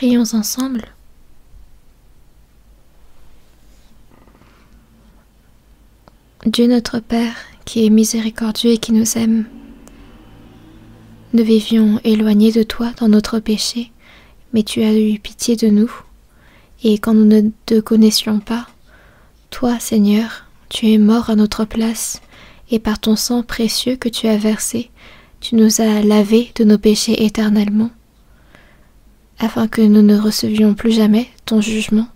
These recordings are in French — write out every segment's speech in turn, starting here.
Prions ensemble. Dieu notre Père, qui est miséricordieux et qui nous aime, nous vivions éloignés de toi dans notre péché, mais tu as eu pitié de nous, et quand nous ne te connaissions pas, toi, Seigneur, tu es mort à notre place, et par ton sang précieux que tu as versé, tu nous as lavés de nos péchés éternellement, afin que nous ne recevions plus jamais ton jugement.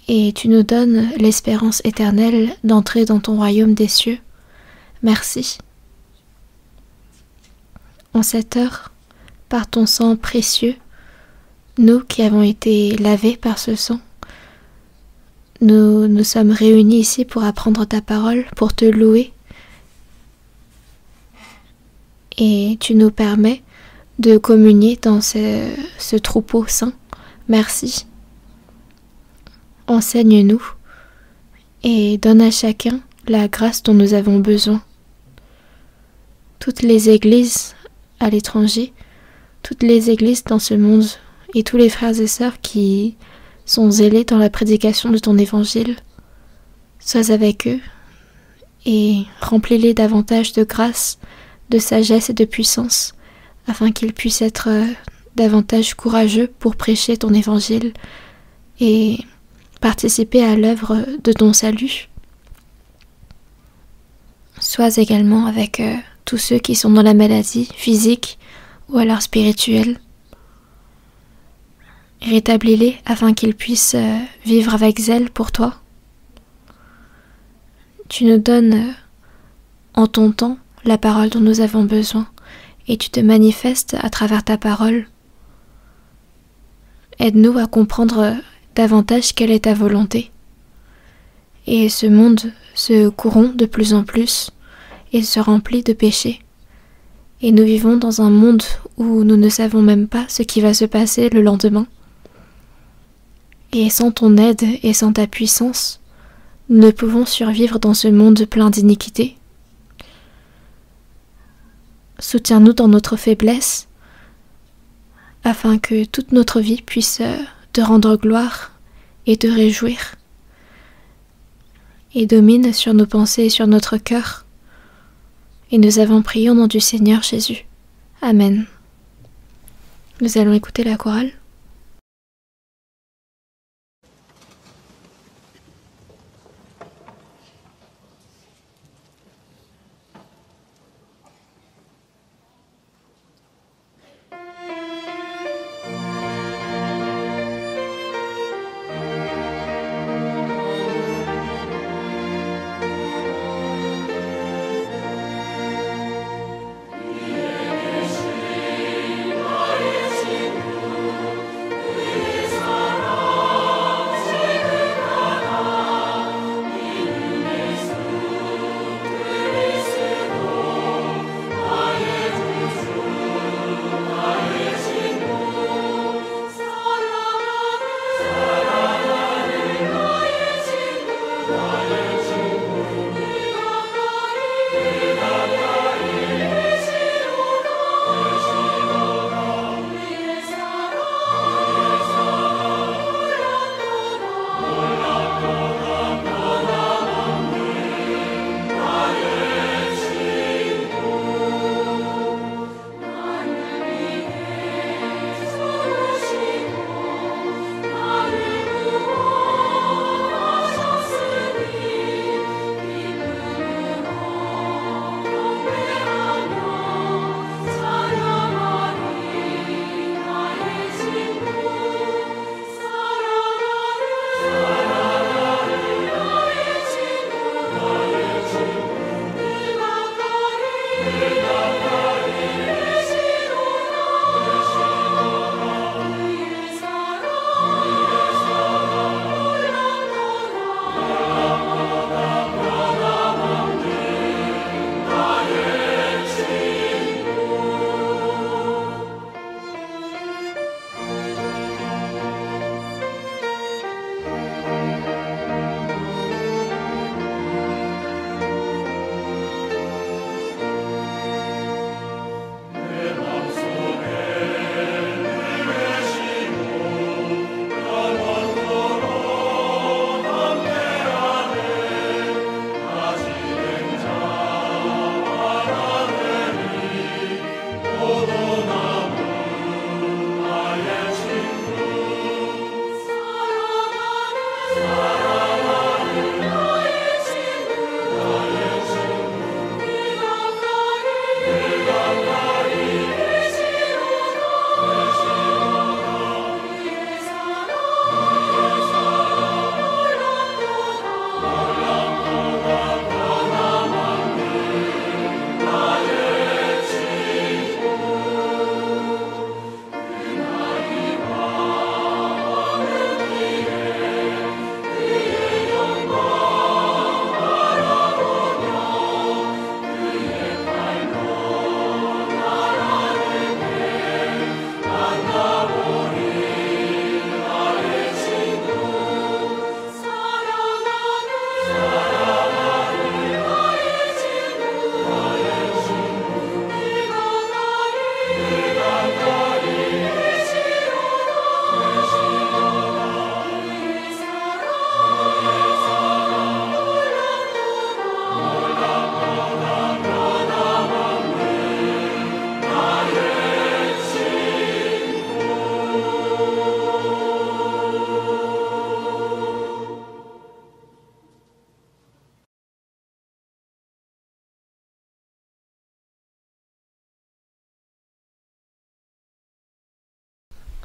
Et tu nous donnes l'espérance éternelle d'entrer dans ton royaume des cieux. Merci. En cette heure, par ton sang précieux, nous qui avons été lavés par ce sang, nous sommes réunis ici pour apprendre ta parole, pour te louer. Et tu nous permets de communier dans ce troupeau saint. Merci. Enseigne-nous et donne à chacun la grâce dont nous avons besoin. Toutes les églises à l'étranger, toutes les églises dans ce monde et tous les frères et sœurs qui sont zélés dans la prédication de ton évangile, sois avec eux et remplis-les davantage de grâce, de sagesse et de puissance, afin qu'ils puissent être davantage courageux pour prêcher ton évangile et participer à l'œuvre de ton salut. Sois également avec tous ceux qui sont dans la maladie physique ou alors spirituelle. Rétablis-les afin qu'ils puissent vivre avec zèle pour toi. Tu nous donnes en ton temps la parole dont nous avons besoin et tu te manifestes à travers ta parole. Aide-nous à comprendre davantage quelle est ta volonté. Et ce monde se corrompt de plus en plus et se remplit de péchés. Et nous vivons dans un monde où nous ne savons même pas ce qui va se passer le lendemain. Et sans ton aide et sans ta puissance, nous ne pouvons survivre dans ce monde plein d'iniquités. Soutiens-nous dans notre faiblesse, afin que toute notre vie puisse te rendre gloire et te réjouir, et domine sur nos pensées et sur notre cœur. Et nous avons prié au nom du Seigneur Jésus. Amen. Nous allons écouter la chorale.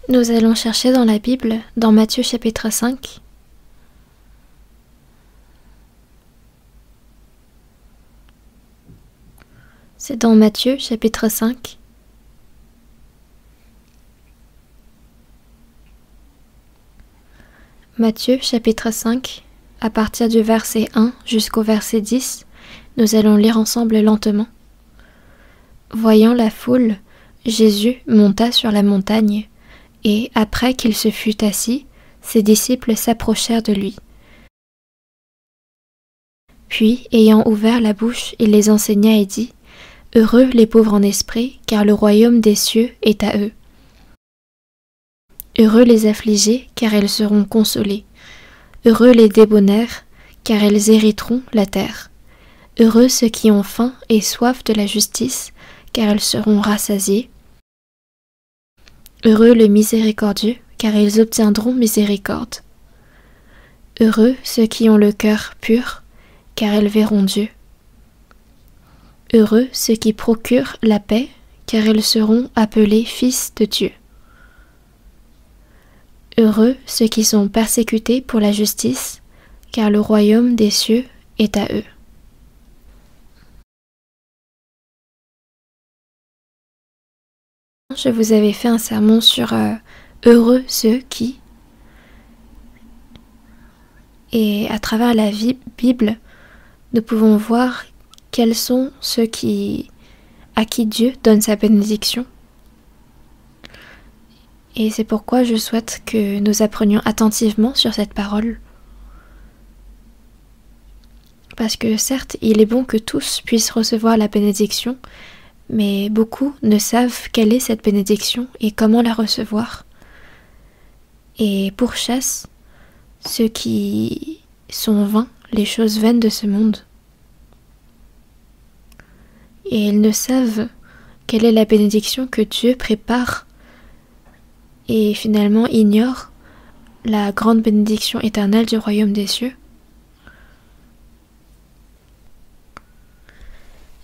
Nous allons chercher dans la Bible, dans Matthieu chapitre 5. C'est dans Matthieu chapitre 5. Matthieu chapitre 5, à partir du verset 1 jusqu'au verset 10, nous allons lire ensemble lentement. Voyant la foule, Jésus monta sur la montagne, et après qu'il se fut assis, ses disciples s'approchèrent de lui. Puis, ayant ouvert la bouche, il les enseigna et dit, « Heureux les pauvres en esprit, car le royaume des cieux est à eux. Heureux les affligés, car ils seront consolés. Heureux les débonnaires, car ils hériteront la terre. Heureux ceux qui ont faim et soif de la justice, car ils seront rassasiés. Heureux les miséricordieux, car ils obtiendront miséricorde. Heureux ceux qui ont le cœur pur, car ils verront Dieu. Heureux ceux qui procurent la paix, car ils seront appelés fils de Dieu. Heureux ceux qui sont persécutés pour la justice, car le royaume des cieux est à eux. » Je vous avais fait un sermon sur heureux ceux qui, et à travers la Bible, nous pouvons voir quels sont ceux à qui Dieu donne sa bénédiction. Et c'est pourquoi je souhaite que nous apprenions attentivement sur cette parole. Parce que certes, il est bon que tous puissent recevoir la bénédiction, mais beaucoup ne savent quelle est cette bénédiction et comment la recevoir. Et pourchassent ceux qui sont vains, les choses vaines de ce monde. Et ils ne savent quelle est la bénédiction que Dieu prépare et finalement ignorent la grande bénédiction éternelle du royaume des cieux.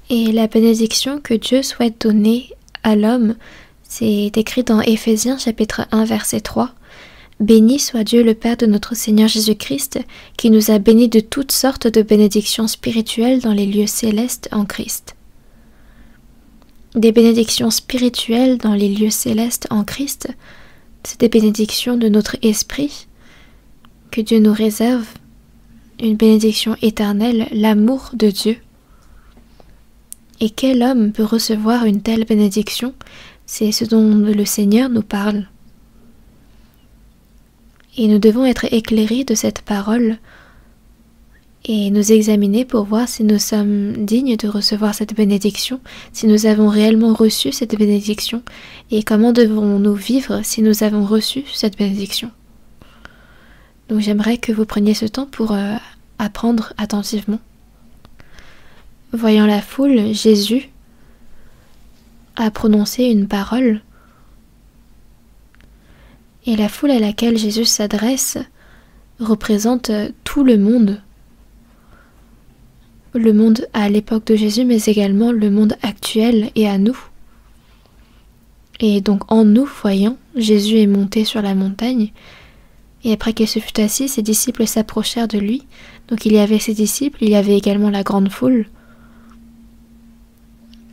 Et la bénédiction que Dieu souhaite donner à l'homme, c'est écrit dans Éphésiens chapitre 1 verset 3. « Béni soit Dieu le Père de notre Seigneur Jésus-Christ, qui nous a bénis de toutes sortes de bénédictions spirituelles dans les lieux célestes en Christ. » Des bénédictions spirituelles dans les lieux célestes en Christ, c'est des bénédictions de notre esprit que Dieu nous réserve, une bénédiction éternelle, l'amour de Dieu. Et quel homme peut recevoir une telle bénédiction? C'est ce dont le Seigneur nous parle. Et nous devons être éclairés de cette parole et nous examiner pour voir si nous sommes dignes de recevoir cette bénédiction, si nous avons réellement reçu cette bénédiction, et comment devons-nous vivre si nous avons reçu cette bénédiction. Donc j'aimerais que vous preniez ce temps pour apprendre attentivement. Voyant la foule, Jésus a prononcé une parole, et la foule à laquelle Jésus s'adresse représente tout le monde à l'époque de Jésus, mais également le monde actuel et à nous. Et donc en nous, voyant, Jésus est monté sur la montagne, et après qu'il se fut assis, ses disciples s'approchèrent de lui. Donc il y avait ses disciples, il y avait également la grande foule.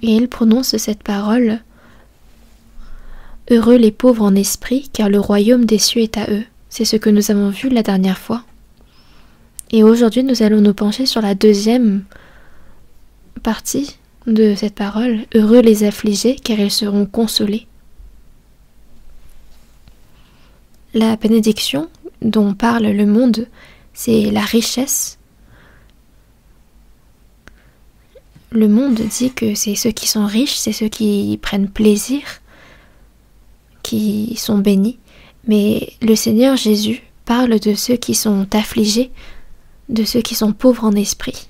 Et il prononce cette parole, « Heureux les pauvres en esprit, car le royaume des cieux est à eux. » C'est ce que nous avons vu la dernière fois. Et aujourd'hui, nous allons nous pencher sur la deuxième partie de cette parole, « Heureux les affligés, car ils seront consolés. » La bénédiction dont parle le monde, c'est la richesse. Le monde dit que c'est ceux qui sont riches, c'est ceux qui prennent plaisir, qui sont bénis. Mais le Seigneur Jésus parle de ceux qui sont affligés, de ceux qui sont pauvres en esprit.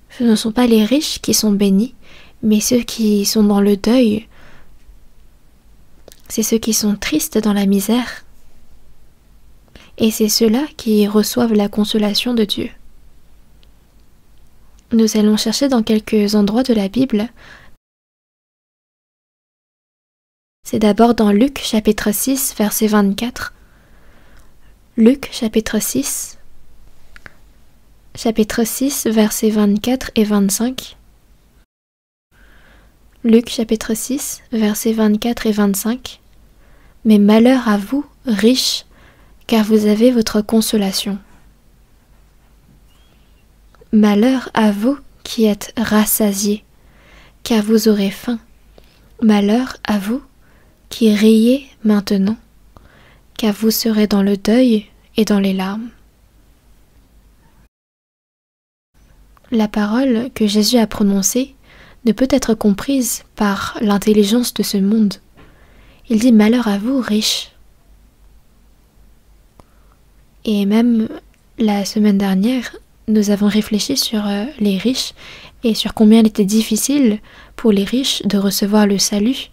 Ce ne sont pas les riches qui sont bénis, mais ceux qui sont dans le deuil. C'est ceux qui sont tristes dans la misère. Et c'est ceux-là qui reçoivent la consolation de Dieu. Nous allons chercher dans quelques endroits de la Bible C'est d'abord dans Luc chapitre 6, verset 24. Luc chapitre 6, versets 24 et 25. Luc chapitre 6, versets 24 et 25. Mais malheur à vous, riches, car vous avez votre consolation. Malheur à vous qui êtes rassasiés, car vous aurez faim. Malheur à vous qui riez maintenant, car vous serez dans le deuil et dans les larmes. La parole que Jésus a prononcée ne peut être comprise par l'intelligence de ce monde. Il dit « Malheur à vous, riches ». Et même la semaine dernière, nous avons réfléchi sur les riches et sur combien il était difficile pour les riches de recevoir le salut.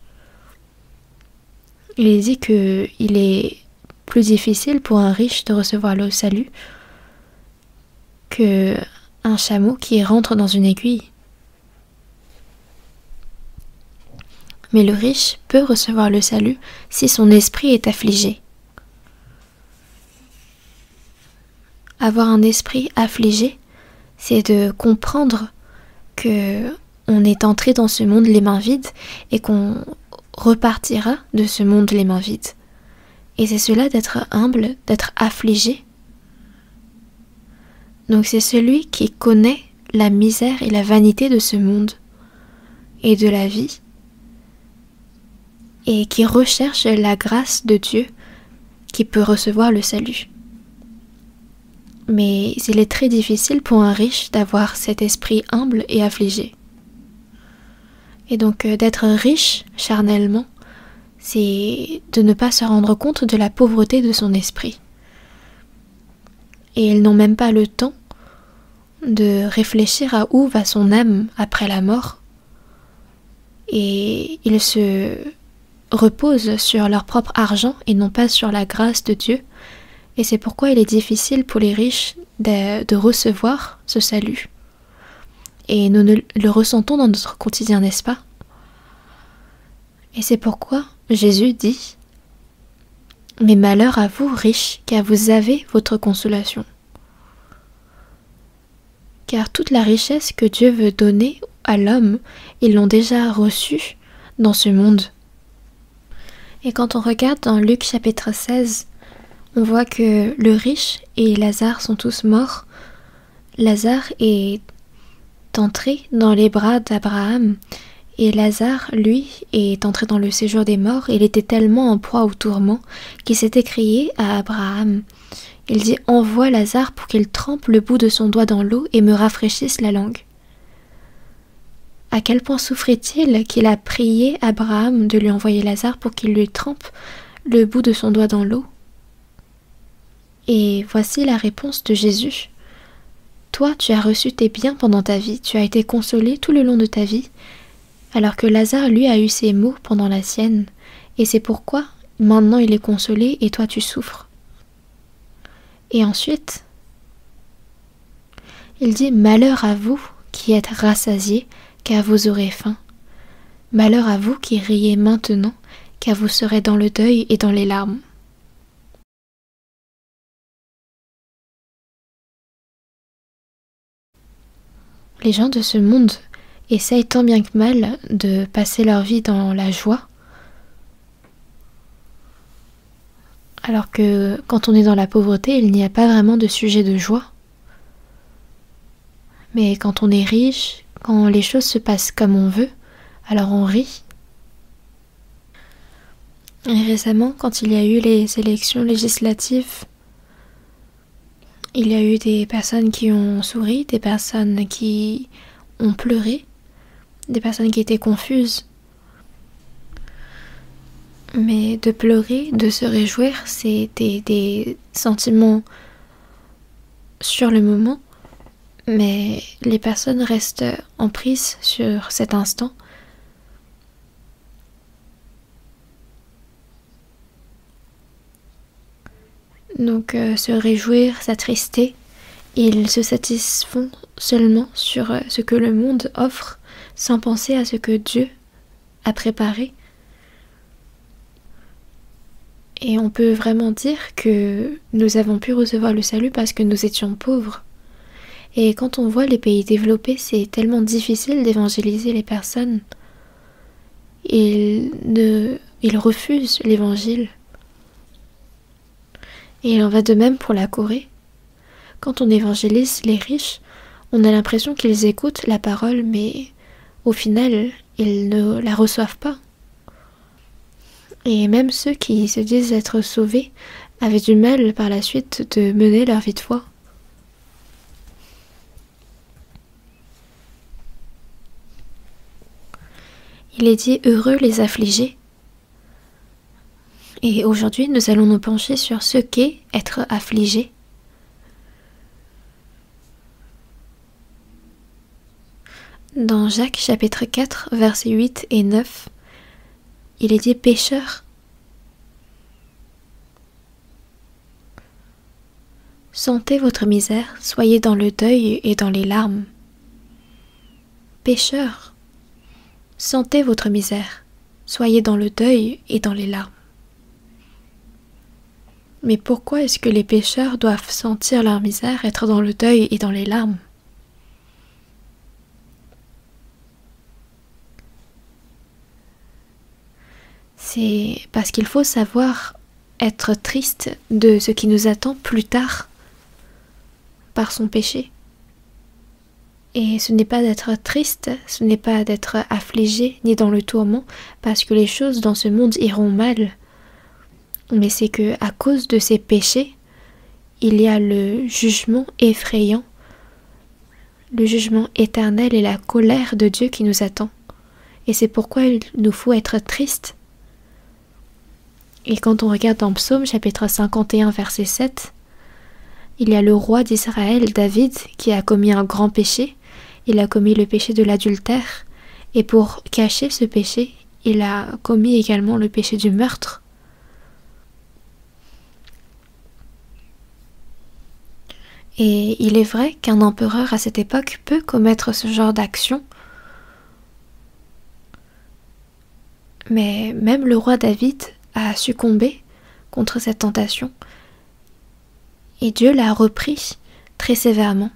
Il est dit qu'il est plus difficile pour un riche de recevoir le salut qu'un chameau qui rentre dans une aiguille. Mais le riche peut recevoir le salut si son esprit est affligé. Avoir un esprit affligé, c'est de comprendre que on est entré dans ce monde les mains vides et qu'on repartira de ce monde les mains vides. Et c'est cela d'être humble, d'être affligé. Donc c'est celui qui connaît la misère et la vanité de ce monde et de la vie et qui recherche la grâce de Dieu qui peut recevoir le salut. Mais il est très difficile pour un riche d'avoir cet esprit humble et affligé. Et donc d'être riche charnellement, c'est de ne pas se rendre compte de la pauvreté de son esprit. Et ils n'ont même pas le temps de réfléchir à où va son âme après la mort. Et ils se reposent sur leur propre argent et non pas sur la grâce de Dieu. Et c'est pourquoi il est difficile pour les riches de recevoir ce salut. Et nous le ressentons dans notre quotidien, n'est-ce pas? Et c'est pourquoi Jésus dit « Mais malheur à vous, riches, car vous avez votre consolation. » Car toute la richesse que Dieu veut donner à l'homme, ils l'ont déjà reçue dans ce monde. Et quand on regarde dans Luc chapitre 16, on voit que le riche et Lazare sont tous morts. Lazare est entré dans les bras d'Abraham et Lazare, lui, est entré dans le séjour des morts. Il était tellement en proie au tourment qu'il s'est écrié à Abraham. Il dit « Envoie Lazare pour qu'il trempe le bout de son doigt dans l'eau et me rafraîchisse la langue. » À quel point souffrait-il qu'il a prié Abraham de lui envoyer Lazare pour qu'il lui trempe le bout de son doigt dans l'eau? Et voici la réponse de Jésus. Toi, tu as reçu tes biens pendant ta vie, tu as été consolé tout le long de ta vie, alors que Lazare, lui, a eu ses maux pendant la sienne. Et c'est pourquoi, maintenant, il est consolé et toi, tu souffres. Et ensuite, il dit « Malheur à vous qui êtes rassasiés, car vous aurez faim. Malheur à vous qui riez maintenant, car vous serez dans le deuil et dans les larmes. » Les gens de ce monde essayent tant bien que mal de passer leur vie dans la joie, alors que quand on est dans la pauvreté, il n'y a pas vraiment de sujet de joie. Mais quand on est riche, quand les choses se passent comme on veut, alors on rit. Et récemment, quand il y a eu les élections législatives, il y a eu des personnes qui ont souri, des personnes qui ont pleuré, des personnes qui étaient confuses. Mais de pleurer, de se réjouir, c'est des sentiments sur le moment, mais les personnes restent en prise sur cet instant. Donc se réjouir, s'attrister, ils se satisfont seulement sur ce que le monde offre, sans penser à ce que Dieu a préparé. Et on peut vraiment dire que nous avons pu recevoir le salut parce que nous étions pauvres. Et quand on voit les pays développés, c'est tellement difficile d'évangéliser les personnes. Ils refusent l'évangile. Et il en va de même pour la Corée. Quand on évangélise les riches, on a l'impression qu'ils écoutent la parole, mais au final, ils ne la reçoivent pas. Et même ceux qui se disent être sauvés avaient du mal par la suite de mener leur vie de foi. Il est dit heureux les affligés. Et aujourd'hui, nous allons nous pencher sur ce qu'est être affligé. Dans Jacques chapitre 4, versets 8 et 9, il est dit pécheurs. Sentez votre misère, soyez dans le deuil et dans les larmes. Pécheurs, sentez votre misère, soyez dans le deuil et dans les larmes. Mais pourquoi est-ce que les pécheurs doivent sentir leur misère, être dans le deuil et dans les larmes? C'est parce qu'il faut savoir être triste de ce qui nous attend plus tard par son péché. Et ce n'est pas d'être triste, ce n'est pas d'être affligé ni dans le tourment parce que les choses dans ce monde iront mal. Mais c'est que à cause de ces péchés, il y a le jugement effrayant, le jugement éternel et la colère de Dieu qui nous attend. Et c'est pourquoi il nous faut être triste. Et quand on regarde dans Psaume chapitre 51 verset 7, il y a le roi d'Israël, David, qui a commis un grand péché. Il a commis le péché de l'adultère. Et pour cacher ce péché, il a commis également le péché du meurtre. Et il est vrai qu'un empereur à cette époque peut commettre ce genre d'action. Mais même le roi David a succombé contre cette tentation. Et Dieu l'a repris très sévèrement.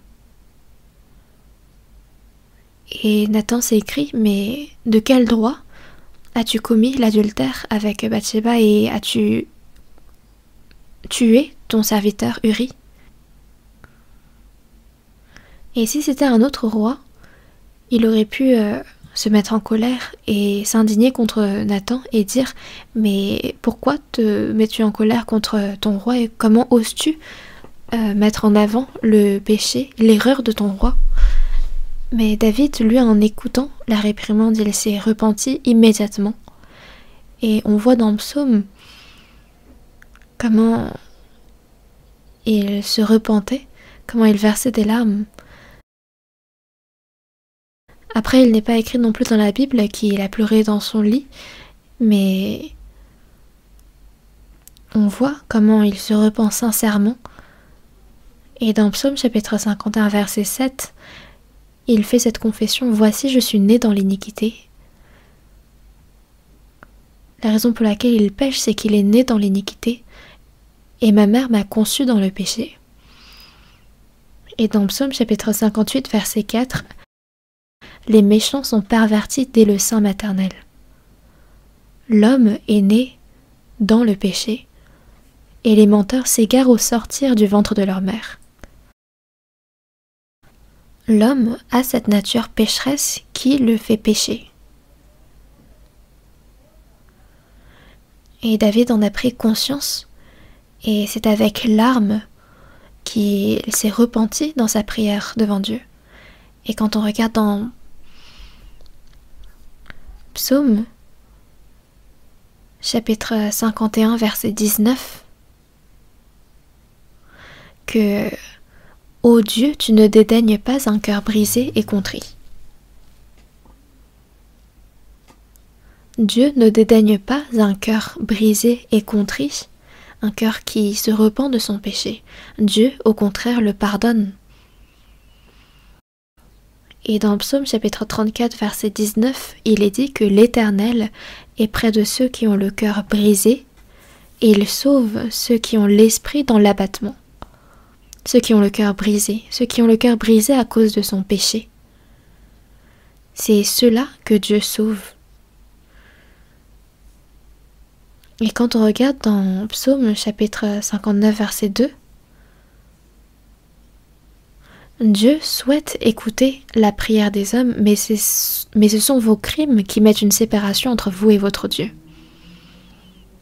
Et Nathan s'est écrit, mais de quel droit as-tu commis l'adultère avec Bathsheba et as-tu tué ton serviteur Uri? Et si c'était un autre roi, il aurait pu se mettre en colère et s'indigner contre Nathan et dire « Mais pourquoi te mets-tu en colère contre ton roi et comment oses-tu mettre en avant le péché, l'erreur de ton roi ?» Mais David, lui, en écoutant la réprimande, il s'est repenti immédiatement. Et on voit dans le psaume comment il se repentait, comment il versait des larmes. Après, il n'est pas écrit non plus dans la Bible qu'il a pleuré dans son lit, mais on voit comment il se repent sincèrement. Et dans Psaume chapitre 51 verset 7, il fait cette confession « Voici, je suis né dans l'iniquité ». La raison pour laquelle il pêche, c'est qu'il est né dans l'iniquité, et ma mère m'a conçu dans le péché. Et dans Psaume chapitre 58 verset 4, les méchants sont pervertis dès le sein maternel. L'homme est né dans le péché, et les menteurs s'égarent au sortir du ventre de leur mère. L'homme a cette nature pécheresse qui le fait pécher. Et David en a pris conscience, et c'est avec larmes qu'il s'est repenti dans sa prière devant Dieu. Et quand on regarde dans Psaume, chapitre 51, verset 19, que « Ô Dieu, tu ne dédaignes pas un cœur brisé et contrit. » Dieu ne dédaigne pas un cœur brisé et contrit, un cœur qui se repent de son péché. Dieu, au contraire, le pardonne. Et dans Psaume chapitre 34 verset 19, il est dit que l'Éternel est près de ceux qui ont le cœur brisé et il sauve ceux qui ont l'esprit dans l'abattement, ceux qui ont le cœur brisé, ceux qui ont le cœur brisé à cause de son péché. C'est ceux-là que Dieu sauve. Et quand on regarde dans Psaume chapitre 59 verset 2, Dieu souhaite écouter la prière des hommes, mais ce sont vos crimes qui mettent une séparation entre vous et votre Dieu.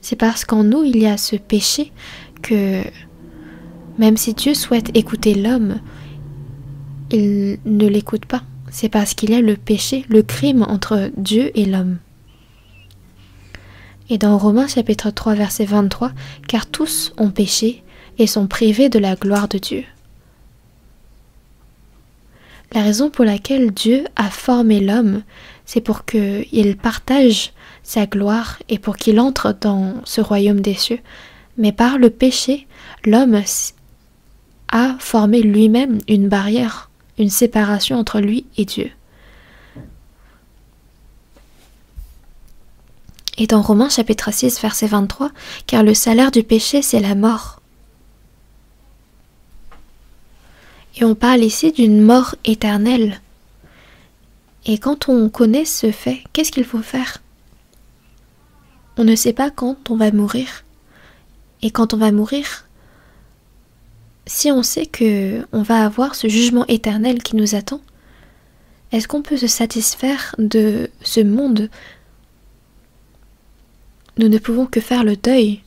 C'est parce qu'en nous il y a ce péché que même si Dieu souhaite écouter l'homme, il ne l'écoute pas. C'est parce qu'il y a le péché, le crime entre Dieu et l'homme. Et dans Romains chapitre 3 verset 23, « Car tous ont péché et sont privés de la gloire de Dieu. » La raison pour laquelle Dieu a formé l'homme, c'est pour qu'il partage sa gloire et pour qu'il entre dans ce royaume des cieux. Mais par le péché, l'homme a formé lui-même une barrière, une séparation entre lui et Dieu. Et dans Romains chapitre 6 verset 23, « Car le salaire du péché c'est la mort. » Et on parle ici d'une mort éternelle. Et quand on connaît ce fait, qu'est-ce qu'il faut faire? On ne sait pas quand on va mourir. Et quand on va mourir, si on sait que on va avoir ce jugement éternel qui nous attend, est-ce qu'on peut se satisfaire de ce monde? Nous ne pouvons que faire le deuil.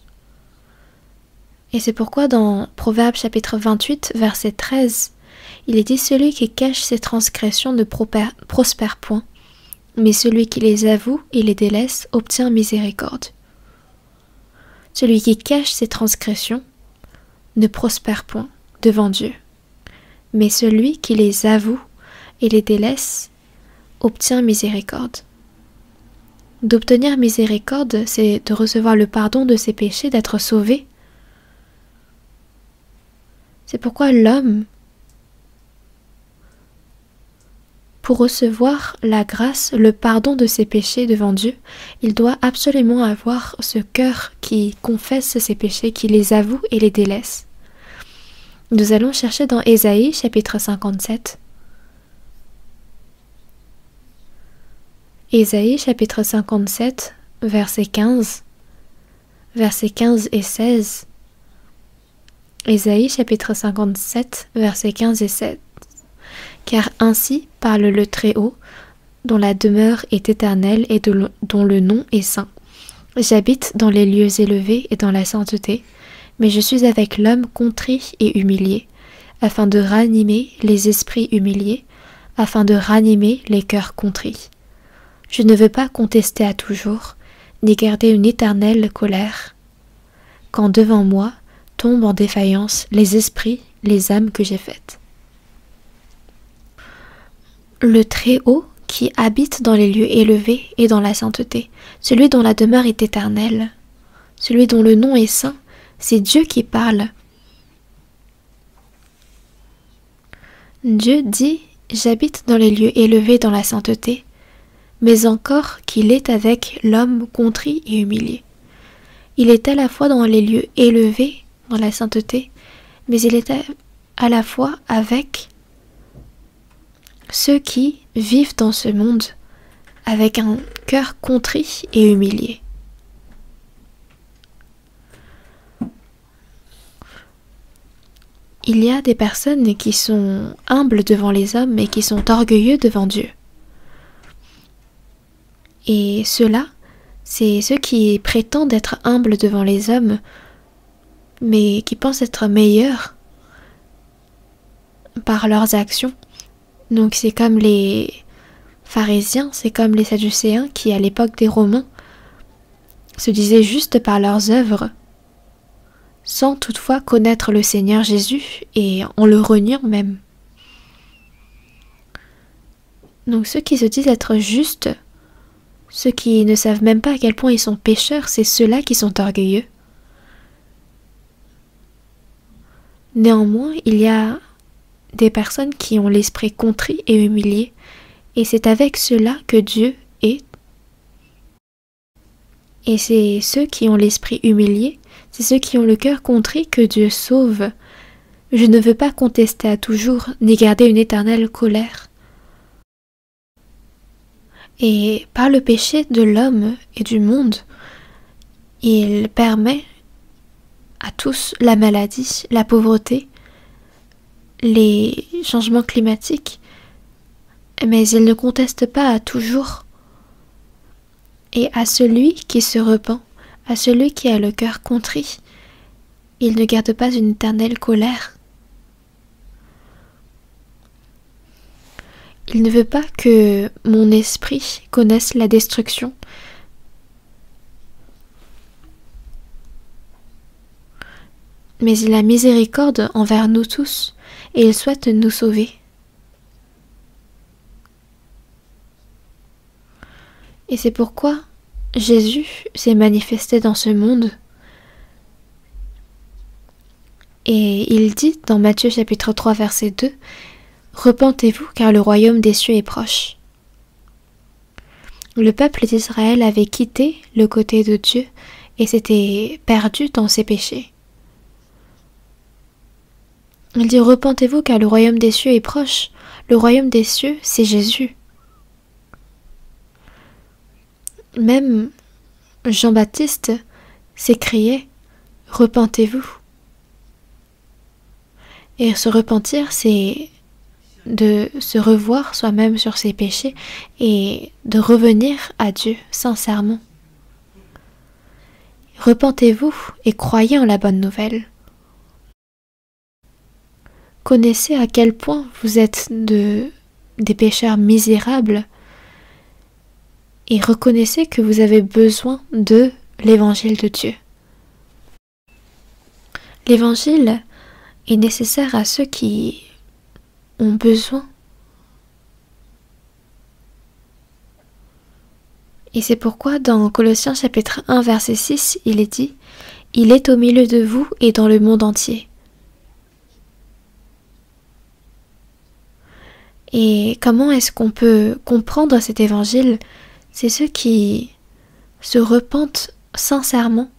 Et c'est pourquoi dans Proverbes chapitre 28, verset 13, il est dit « Celui qui cache ses transgressions ne prospère point, mais celui qui les avoue et les délaisse obtient miséricorde. » Celui qui cache ses transgressions ne prospère point devant Dieu, mais celui qui les avoue et les délaisse obtient miséricorde. D'obtenir miséricorde, c'est de recevoir le pardon de ses péchés, d'être sauvé. C'est pourquoi l'homme, pour recevoir la grâce, le pardon de ses péchés devant Dieu, il doit absolument avoir ce cœur qui confesse ses péchés, qui les avoue et les délaisse. Nous allons chercher dans Ésaïe chapitre 57. Ésaïe chapitre 57, verset 15, versets 15 et 16. Ésaïe chapitre 57, versets 15 et 16. Car ainsi parle le Très-Haut, dont la demeure est éternelle et dont le nom est saint. J'habite dans les lieux élevés et dans la sainteté, mais je suis avec l'homme contrit et humilié, afin de ranimer les esprits humiliés, afin de ranimer les cœurs contrits. Je ne veux pas contester à toujours, ni garder une éternelle colère, quand devant moi tombent en défaillance les esprits, les âmes que j'ai faites. Le Très-Haut qui habite dans les lieux élevés et dans la sainteté, celui dont la demeure est éternelle, celui dont le nom est saint, c'est Dieu qui parle. Dieu dit « J'habite dans les lieux élevés dans la sainteté », mais encore qu'il est avec l'homme contrit et humilié. Il est à la fois dans les lieux élevés, dans la sainteté, mais il est à la fois avec ceux qui vivent dans ce monde avec un cœur contrit et humilié. Il y a des personnes qui sont humbles devant les hommes et qui sont orgueilleux devant Dieu. Et ceux-là, c'est ceux qui prétendent être humbles devant les hommes, mais qui pensent être meilleurs par leurs actions. Donc c'est comme les pharisiens, c'est comme les sadducéens qui, à l'époque des Romains, se disaient justes par leurs œuvres, sans toutefois connaître le Seigneur Jésus et en le reniant même. Donc ceux qui se disent être justes, ceux qui ne savent même pas à quel point ils sont pécheurs, c'est ceux-là qui sont orgueilleux. Néanmoins, il y a des personnes qui ont l'esprit contrit et humilié, et c'est avec ceux-là que Dieu est. Et c'est ceux qui ont l'esprit humilié, C'est ceux qui ont le cœur contrit que Dieu sauve. Je ne veux pas contester à toujours, ni garder une éternelle colère. Et par le péché de l'homme et du monde, il permet à tous la maladie, la pauvreté, les changements climatiques, mais il ne conteste pas à toujours. Et à celui qui se repent, à celui qui a le cœur contrit, il ne garde pas une éternelle colère. Il ne veut pas que mon esprit connaisse la destruction. Mais il a miséricorde envers nous tous, et il souhaite nous sauver. Et c'est pourquoi Jésus s'est manifesté dans ce monde. Et il dit dans Matthieu chapitre 3 verset 2, « Repentez-vous car le royaume des cieux est proche. » Le peuple d'Israël avait quitté le côté de Dieu et s'était perdu dans ses péchés. Il dit « Repentez-vous car le royaume des cieux est proche. » Le royaume des cieux, c'est Jésus. Même Jean-Baptiste s'écriait « Repentez-vous ». Et se repentir, c'est de se revoir soi-même sur ses péchés et de revenir à Dieu sincèrement. Repentez-vous et croyez en la bonne nouvelle. Connaissez à quel point vous êtes des pécheurs misérables et reconnaissez que vous avez besoin de l'évangile de Dieu. L'évangile est nécessaire à ceux qui ont besoin. Et c'est pourquoi dans Colossiens chapitre 1 verset 6, il est dit « Il est au milieu de vous et dans le monde entier. » Et comment est-ce qu'on peut comprendre cet évangile? C'est ceux qui se repentent sincèrement.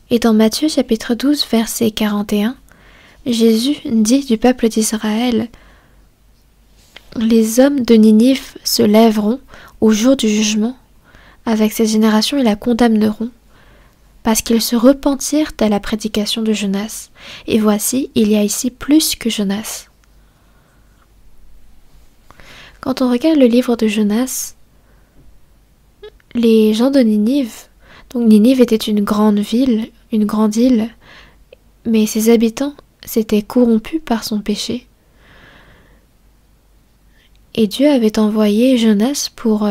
Et dans Matthieu chapitre 12 verset 41, Jésus dit du peuple d'Israël « Les hommes de Ninive se lèveront au jour du jugement, avec cette génération ils la condamneront, parce qu'ils se repentirent à la prédication de Jonas. Et voici, il y a ici plus que Jonas. » Quand on regarde le livre de Jonas, les gens de Ninive, donc Ninive était une grande ville, une grande île, mais ses habitants s'étaient corrompus par son péché. Et Dieu avait envoyé Jonas pour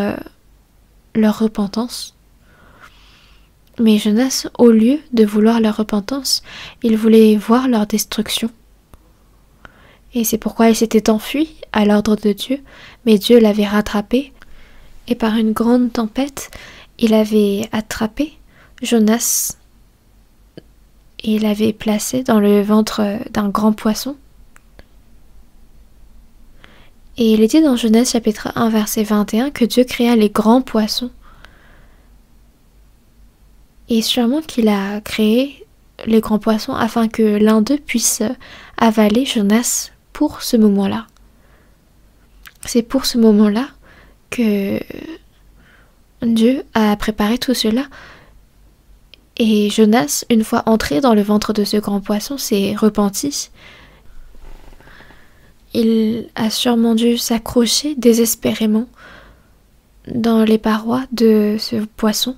leur repentance. Mais Jonas, au lieu de vouloir leur repentance, il voulait voir leur destruction. Et c'est pourquoi il s'était enfui à l'ordre de Dieu, mais Dieu l'avait rattrapé, et par une grande tempête, il avait attrapé Jonas, et il l'avait placé dans le ventre d'un grand poisson. Et il est dit dans Genèse chapitre 1 verset 21 que Dieu créa les grands poissons. Et sûrement qu'il a créé les grands poissons afin que l'un d'eux puisse avaler Jonas pour ce moment-là. C'est pour ce moment-là que Dieu a préparé tout cela. Et Jonas, une fois entré dans le ventre de ce grand poisson, s'est repenti. Il a sûrement dû s'accrocher désespérément dans les parois de ce poisson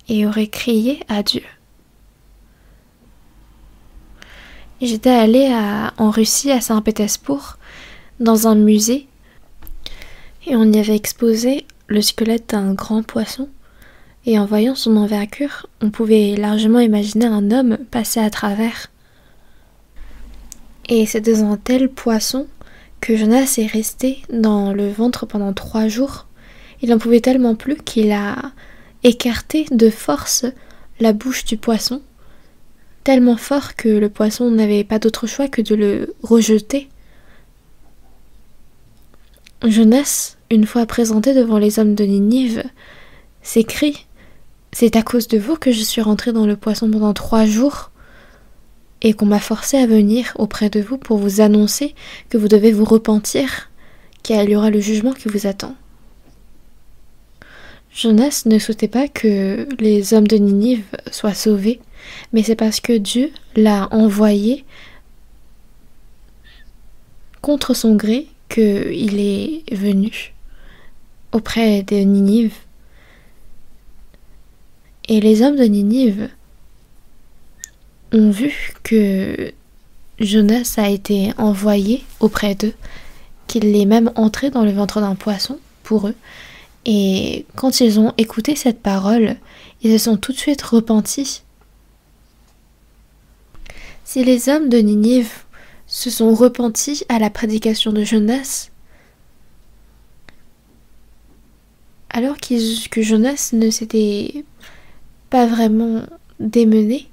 et aurait crié à Dieu. J'étais allée en Russie, à Saint-Pétersbourg, dans un musée, et on y avait exposé le squelette d'un grand poisson, et en voyant son envergure, on pouvait largement imaginer un homme passer à travers. Et c'est dans un tel poisson que Jonas est resté dans le ventre pendant 3 jours. Il n'en pouvait tellement plus qu'il a écarté de force la bouche du poisson, tellement fort que le poisson n'avait pas d'autre choix que de le rejeter. Jonas, une fois présenté devant les hommes de Ninive, s'écrie c'est à cause de vous que je suis rentrée dans le poisson pendant 3 jours et qu'on m'a forcé à venir auprès de vous pour vous annoncer que vous devez vous repentir, car il y aura le jugement qui vous attend. » Jonas ne souhaitait pas que les hommes de Ninive soient sauvés, mais c'est parce que Dieu l'a envoyé contre son gré qu'il est venu auprès de Ninive. Et les hommes de Ninive ont vu que Jonas a été envoyé auprès d'eux, qu'il est même entré dans le ventre d'un poisson pour eux. Et quand ils ont écouté cette parole, ils se sont tout de suite repentis. Si les hommes de Ninive se sont repentis à la prédication de Jonas, alors que Jonas ne s'était pas vraiment démené,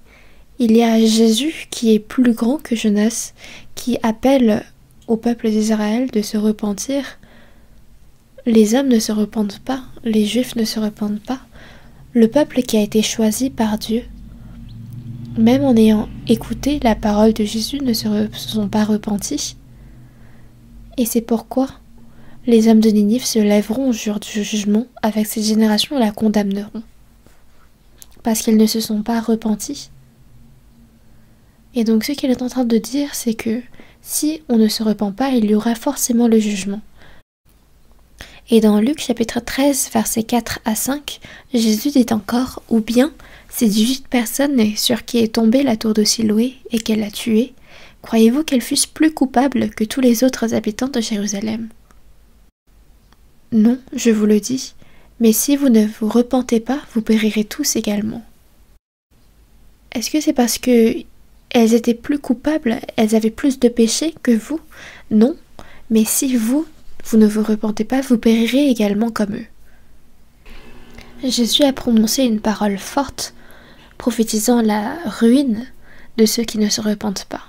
il y a Jésus qui est plus grand que Jonas, qui appelle au peuple d'Israël de se repentir. Les hommes ne se repentent pas, les Juifs ne se repentent pas. Le peuple qui a été choisi par Dieu, même en ayant écouté la parole de Jésus, ne se sont pas repentis. Et c'est pourquoi les hommes de Ninive se lèveront au jour du jugement avec cette génération et la condamneront. Parce qu'ils ne se sont pas repentis. Et donc ce qu'il est en train de dire, c'est que si on ne se repent pas, il y aura forcément le jugement. Et dans Luc chapitre 13, versets 4 à 5, Jésus dit encore « Ou bien, ces 18 personnes sur qui est tombée la tour de Siloé et qu'elle a tué, croyez-vous qu'elles fussent plus coupables que tous les autres habitants de Jérusalem ? Non, je vous le dis, mais si vous ne vous repentez pas, vous périrez tous également. » Est-ce que c'est parce que elles étaient plus coupables, elles avaient plus de péchés que vous? Non, mais si vous ne vous repentez pas, vous périrez également comme eux. Jésus a prononcé une parole forte, prophétisant la ruine de ceux qui ne se repentent pas.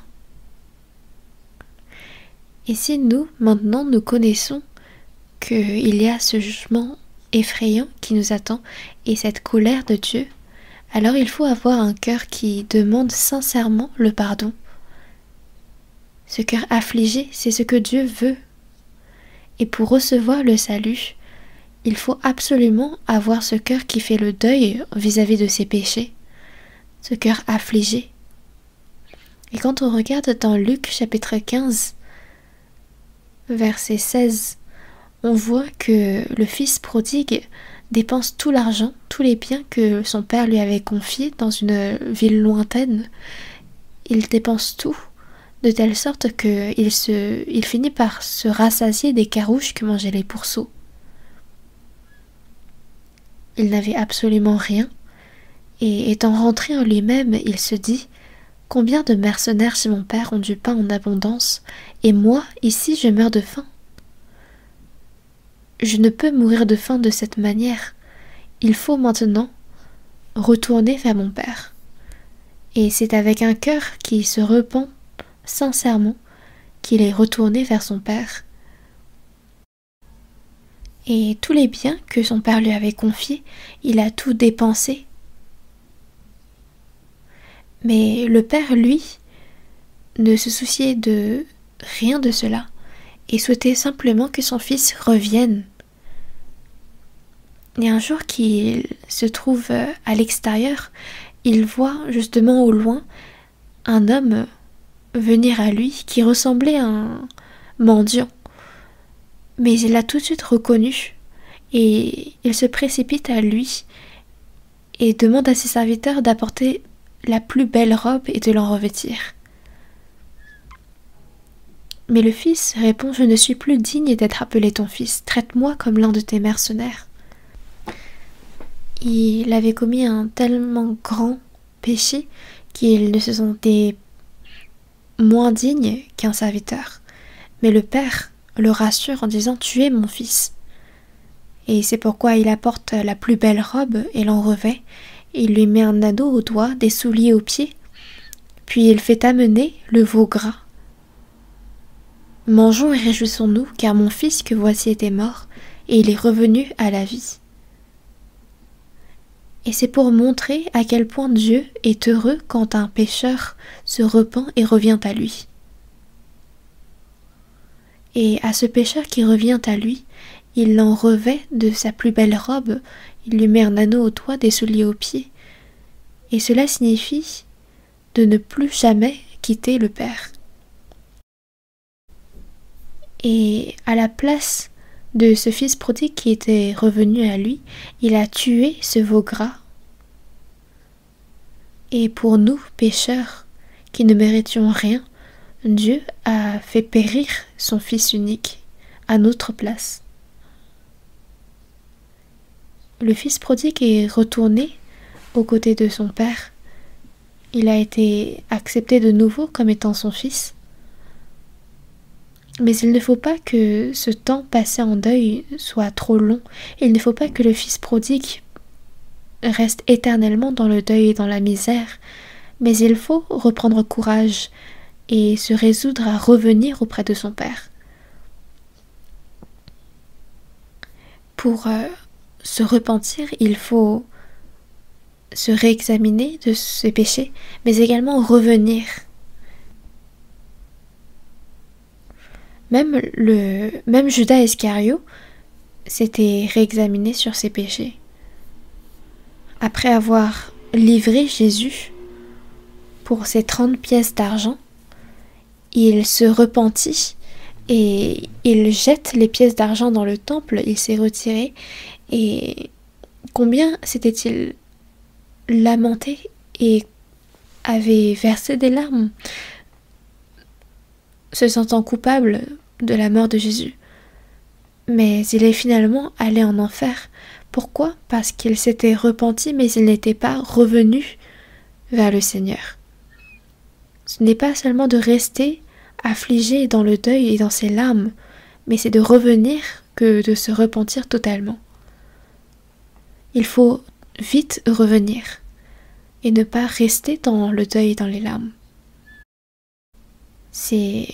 Et si nous, maintenant, nous connaissons qu'il y a ce jugement effrayant qui nous attend et cette colère de Dieu, alors il faut avoir un cœur qui demande sincèrement le pardon. Ce cœur affligé, c'est ce que Dieu veut. Et pour recevoir le salut, il faut absolument avoir ce cœur qui fait le deuil vis-à-vis de ses péchés, ce cœur affligé. Et quand on regarde dans Luc chapitre 15, verset 16, on voit que le fils prodigue dépense tout l'argent, tous les biens que son père lui avait confiés dans une ville lointaine. Il dépense tout, de telle sorte qu'il finit par se rassasier des carouches que mangeaient les pourceaux. Il n'avait absolument rien, et étant rentré en lui-même, il se dit « Combien de mercenaires chez mon père ont du pain en abondance, et moi, ici, je meurs de faim. Je ne peux mourir de faim de cette manière. Il faut maintenant retourner vers mon père. » Et c'est avec un cœur qui se repent sincèrement qu'il est retourné vers son père. Et tous les biens que son père lui avait confiés, il a tout dépensé. Mais le père, lui, ne se souciait de rien de cela et souhaitait simplement que son fils revienne. Et un jour qu'il se trouve à l'extérieur, il voit justement au loin un homme venir à lui qui ressemblait à un mendiant. Mais il l'a tout de suite reconnu et il se précipite à lui et demande à ses serviteurs d'apporter la plus belle robe et de l'en revêtir. Mais le fils répond « Je ne suis plus digne d'être appelé ton fils, traite-moi comme l'un de tes mercenaires. » Il avait commis un tellement grand péché qu'il ne se sentait moins digne qu'un serviteur. Mais le père le rassure en disant « Tu es mon fils ». Et c'est pourquoi il apporte la plus belle robe et l'en revêt. Il lui met un anneau au doigt, des souliers aux pieds, puis il fait amener le veau gras. « Mangeons et réjouissons-nous, car mon fils que voici était mort, et il est revenu à la vie. » Et c'est pour montrer à quel point Dieu est heureux quand un pécheur se repent et revient à lui. Et à ce pécheur qui revient à lui, il l'en revêt de sa plus belle robe, il lui met un anneau au doigt, des souliers aux pieds. Et cela signifie de ne plus jamais quitter le Père. Et à la place de ce fils prodigue qui était revenu à lui, il a tué ce veau gras. Et pour nous, pécheurs, qui ne méritions rien, Dieu a fait périr son Fils unique à notre place. Le fils prodigue est retourné aux côtés de son père. Il a été accepté de nouveau comme étant son fils. Mais il ne faut pas que ce temps passé en deuil soit trop long. Il ne faut pas que le fils prodigue reste éternellement dans le deuil et dans la misère. Mais il faut reprendre courage et se résoudre à revenir auprès de son père. Pour se repentir, il faut se réexaminer de ses péchés, mais également revenir. Même Judas Iscario s'était réexaminé sur ses péchés. Après avoir livré Jésus pour ses 30 pièces d'argent, il se repentit et il jette les pièces d'argent dans le temple, il s'est retiré et combien s'était-il lamenté et avait versé des larmes, se sentant coupable de la mort de Jésus. Mais il est finalement allé en enfer. Pourquoi? Parce qu'il s'était repenti, mais il n'était pas revenu vers le Seigneur. Ce n'est pas seulement de rester affligé dans le deuil et dans ses larmes, mais c'est de revenir que de se repentir totalement. Il faut vite revenir et ne pas rester dans le deuil et dans les larmes. C'est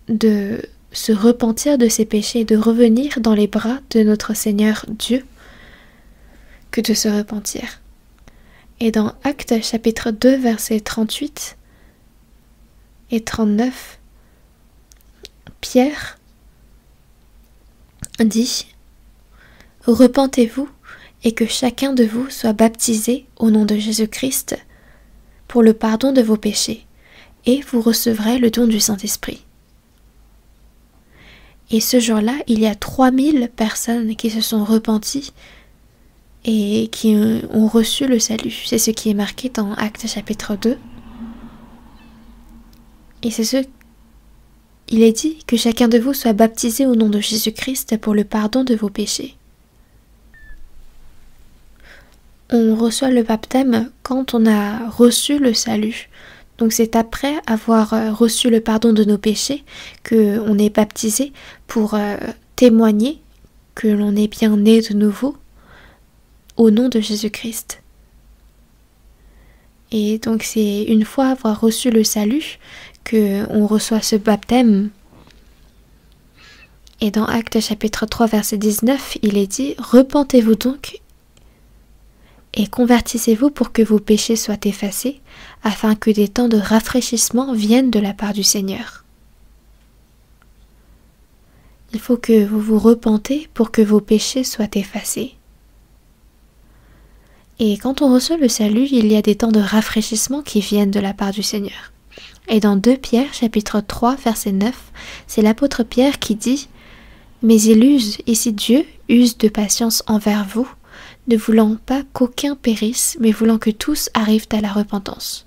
de se repentir de ses péchés et de revenir dans les bras de notre Seigneur Dieu que de se repentir. Et dans Actes chapitre 2 versets 38 et 39, Pierre dit « Repentez-vous et que chacun de vous soit baptisé au nom de Jésus-Christ pour le pardon de vos péchés, et vous recevrez le don du Saint-Esprit. » Et ce jour-là, il y a 3000 personnes qui se sont repenties et qui ont reçu le salut. C'est ce qui est marqué dans Actes chapitre 2. Et il est dit que chacun de vous soit baptisé au nom de Jésus-Christ pour le pardon de vos péchés. On reçoit le baptême quand on a reçu le salut. Donc c'est après avoir reçu le pardon de nos péchés qu'on est baptisé pour témoigner que l'on est bien né de nouveau au nom de Jésus-Christ. Et donc c'est une fois avoir reçu le salut qu'on reçoit ce baptême. Et dans Actes chapitre 3 verset 19, il est dit « Repentez-vous donc et convertissez-vous pour que vos péchés soient effacés, afin que des temps de rafraîchissement viennent de la part du Seigneur. » Il faut que vous vous repentez pour que vos péchés soient effacés. Et quand on reçoit le salut, il y a des temps de rafraîchissement qui viennent de la part du Seigneur. Et dans 2 Pierre, chapitre 3, verset 9, c'est l'apôtre Pierre qui dit « Mais il use, ici Dieu use de patience envers vous, ne voulant pas qu'aucun périsse, mais voulant que tous arrivent à la repentance. »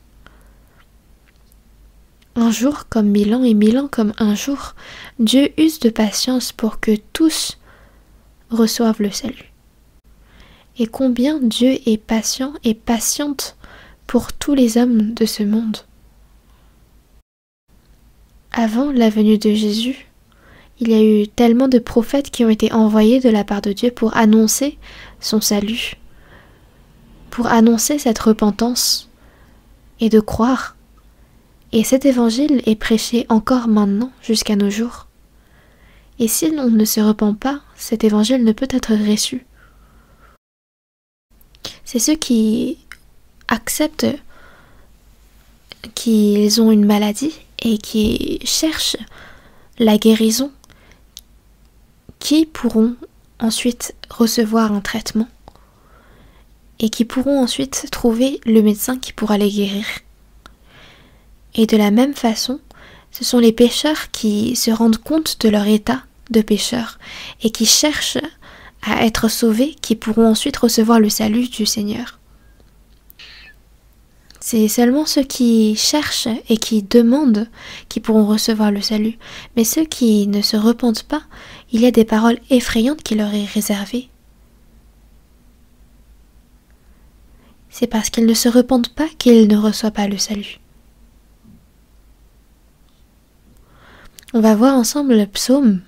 Un jour comme 1000 ans et 1000 ans comme un jour, Dieu use de patience pour que tous reçoivent le salut. Et combien Dieu est patient et patiente pour tous les hommes de ce monde. Avant la venue de Jésus, il y a eu tellement de prophètes qui ont été envoyés de la part de Dieu pour annoncer son salut, pour annoncer cette repentance et de croire. Et cet évangile est prêché encore maintenant jusqu'à nos jours. Et si on ne se repent pas, cet évangile ne peut être reçu. c'est ceux qui acceptent qu'ils ont une maladie et qui cherchent la guérison, qui pourront ensuite recevoir un traitement et qui pourront ensuite trouver le médecin qui pourra les guérir. Et de la même façon, ce sont les pécheurs qui se rendent compte de leur état de pécheur et qui cherchent à être sauvés, qui pourront ensuite recevoir le salut du Seigneur. C'est seulement ceux qui cherchent et qui demandent qui pourront recevoir le salut. Mais ceux qui ne se repentent pas, il y a des paroles effrayantes qui leur est réservées. C'est parce qu'ils ne se repentent pas qu'ils ne reçoivent pas le salut. On va voir ensemble le psaume.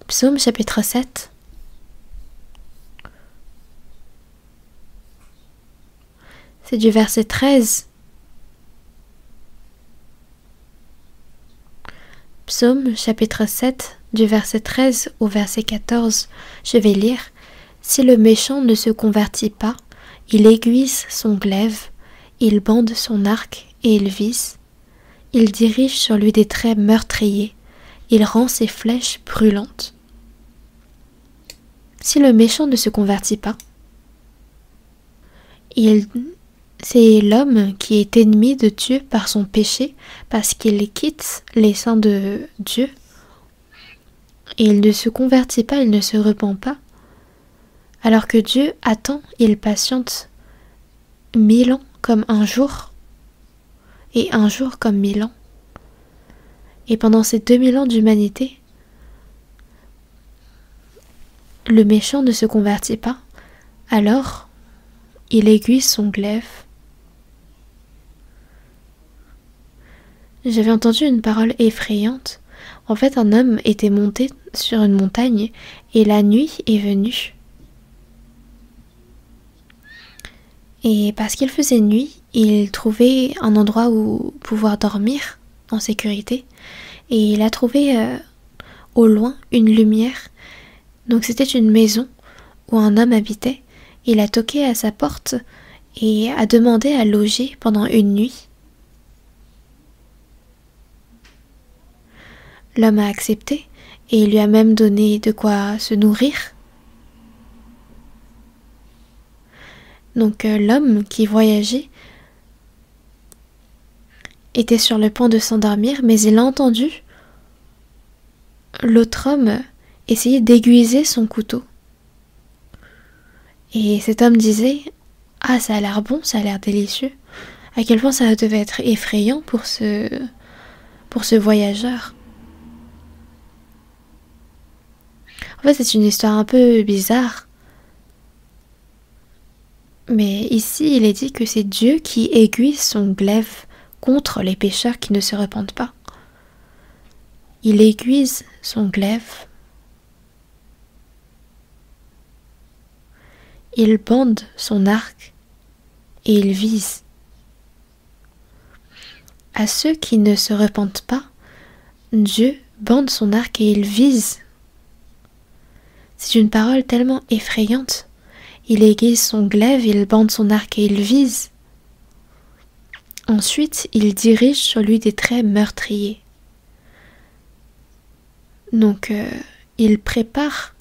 Psaume chapitre 7. C'est du verset 13. Psaume chapitre 7, du verset 13 au verset 14. Je vais lire. Si le méchant ne se convertit pas, il aiguise son glaive, il bande son arc et il vise. Il dirige sur lui des traits meurtriers, il rend ses flèches brûlantes. Si le méchant ne se convertit pas, c'est l'homme qui est ennemi de Dieu par son péché, parce qu'il quitte les saints de Dieu. Et il ne se convertit pas, il ne se repent pas. Alors que Dieu attend, il patiente 1000 ans comme un jour, et un jour comme 1000 ans. Et pendant ces 2000 ans d'humanité, le méchant ne se convertit pas, alors il aiguise son glaive. J'avais entendu une parole effrayante. En fait, un homme était monté sur une montagne et la nuit est venue. Et parce qu'il faisait nuit, il trouvait un endroit où pouvoir dormir en sécurité. Et il a trouvé au loin une lumière. Donc c'était une maison où un homme habitait. Il a toqué à sa porte et a demandé à loger pendant une nuit. L'homme a accepté et il lui a même donné de quoi se nourrir. Donc l'homme qui voyageait était sur le point de s'endormir, mais il a entendu l'autre homme essayer d'aiguiser son couteau. Et cet homme disait « Ah, ça a l'air bon, ça a l'air délicieux. » À quel point ça devait être effrayant pour ce voyageur. En fait, c'est une histoire un peu bizarre. Mais ici, il est dit que c'est Dieu qui aiguise son glaive contre les pécheurs qui ne se repentent pas. Il aiguise son glaive. Il bande son arc et il vise. À ceux qui ne se repentent pas, Dieu bande son arc et il vise. C'est une parole tellement effrayante. Il aiguise son glaive, il bande son arc et il vise. Ensuite, il dirige sur lui des traits meurtriers. Donc, il prépare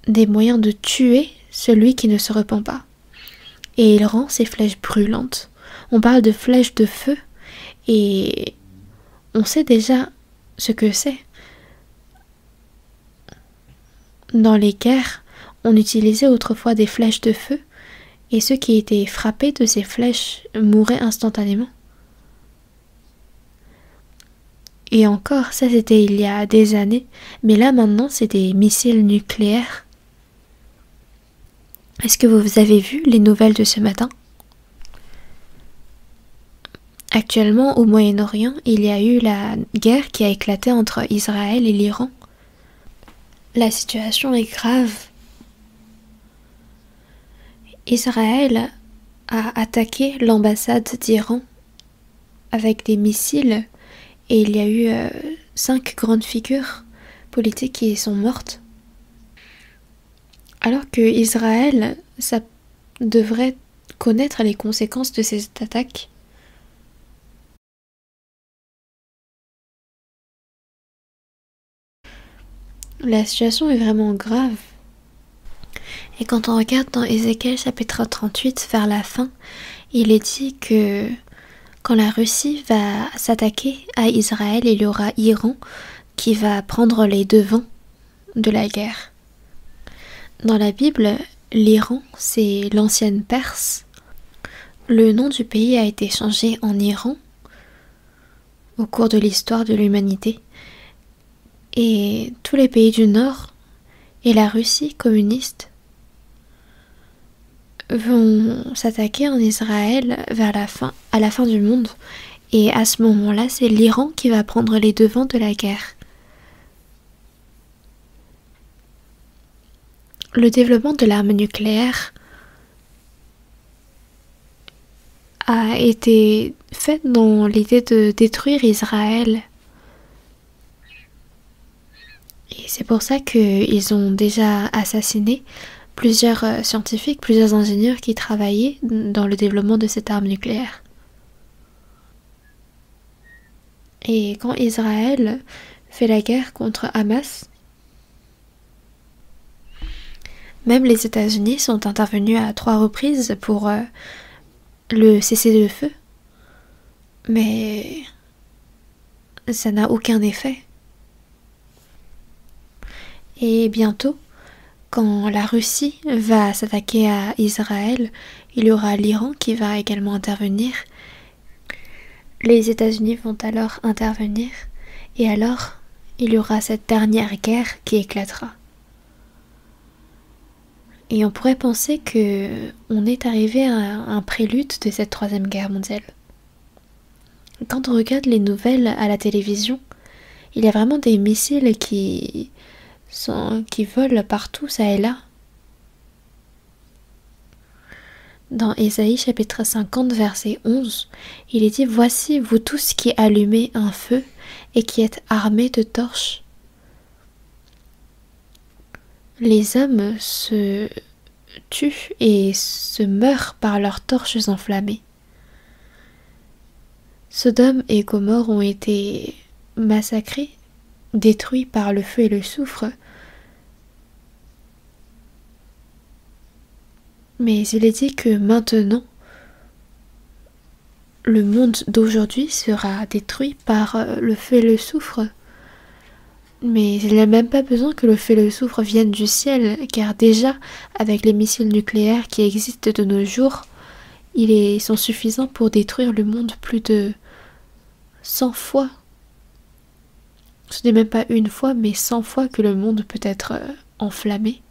des moyens de tuer celui qui ne se repent pas. Et il rend ses flèches brûlantes. On parle de flèches de feu et on sait déjà ce que c'est. Dans les guerres, on utilisait autrefois des flèches de feu et ceux qui étaient frappés de ces flèches mouraient instantanément. Et encore, ça c'était il y a des années, mais là maintenant c'est des missiles nucléaires. Est-ce que vous avez vu les nouvelles de ce matin ? Actuellement, au Moyen-Orient, il y a eu la guerre qui a éclaté entre Israël et l'Iran. La situation est grave. Israël a attaqué l'ambassade d'Iran avec des missiles et il y a eu 5 grandes figures politiques qui sont mortes. Alors que Israël, ça devrait connaître les conséquences de ces attaques. La situation est vraiment grave. Et quand on regarde dans Ézéchiel chapitre 38, vers la fin, il est dit que quand la Russie va s'attaquer à Israël, il y aura Iran qui va prendre les devants de la guerre. Dans la Bible, l'Iran, c'est l'ancienne Perse. Le nom du pays a été changé en Iran au cours de l'histoire de l'humanité. Et tous les pays du Nord et la Russie communiste vont s'attaquer en Israël à la fin du monde. Et à ce moment-là, c'est l'Iran qui va prendre les devants de la guerre. Le développement de l'arme nucléaire a été fait dans l'idée de détruire Israël. Et c'est pour ça qu'ils ont déjà assassiné plusieurs scientifiques, plusieurs ingénieurs qui travaillaient dans le développement de cette arme nucléaire. Et quand Israël fait la guerre contre Hamas, même les États-Unis sont intervenus à 3 reprises pour le cessez-le-feu, mais ça n'a aucun effet. Et bientôt, quand la Russie va s'attaquer à Israël, il y aura l'Iran qui va également intervenir. Les États-Unis vont alors intervenir, et alors il y aura cette dernière guerre qui éclatera. Et on pourrait penser que on est arrivé à un prélude de cette 3e guerre mondiale. Quand on regarde les nouvelles à la télévision, il y a vraiment des missiles qui volent partout, ça et là. Dans Ésaïe chapitre 50 verset 11, il est dit « Voici vous tous qui allumez un feu et qui êtes armés de torches. » Les hommes se tuent et se meurent par leurs torches enflammées. Sodome et Gomorrhe ont été massacrés, détruits par le feu et le soufre. Mais il est dit que maintenant, le monde d'aujourd'hui sera détruit par le feu et le soufre. Mais il n'y a même pas besoin que le feu et le soufre viennent du ciel, car déjà, avec les missiles nucléaires qui existent de nos jours, ils sont suffisants pour détruire le monde plus de 100 fois. Ce n'est même pas une fois, mais 100 fois que le monde peut être enflammé.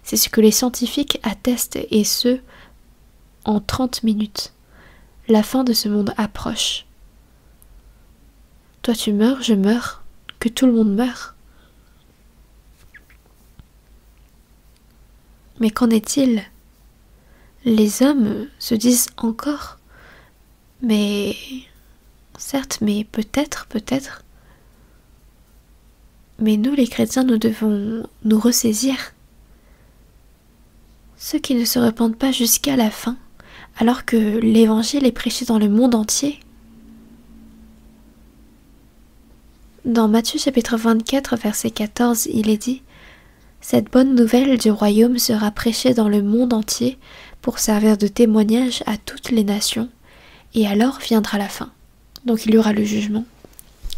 C'est ce que les scientifiques attestent, et ce, en 30 minutes. La fin de ce monde approche. Toi tu meurs, je meurs, que tout le monde meure. Mais qu'en est-il? Les hommes se disent encore, mais certes, mais peut-être. Mais nous, les chrétiens, nous devons nous ressaisir. Ceux qui ne se repentent pas jusqu'à la fin, alors que l'évangile est prêché dans le monde entier. Dans Matthieu chapitre 24, verset 14, il est dit « Cette bonne nouvelle du royaume sera prêchée dans le monde entier pour servir de témoignage à toutes les nations, et alors viendra la fin. » Donc il y aura le jugement.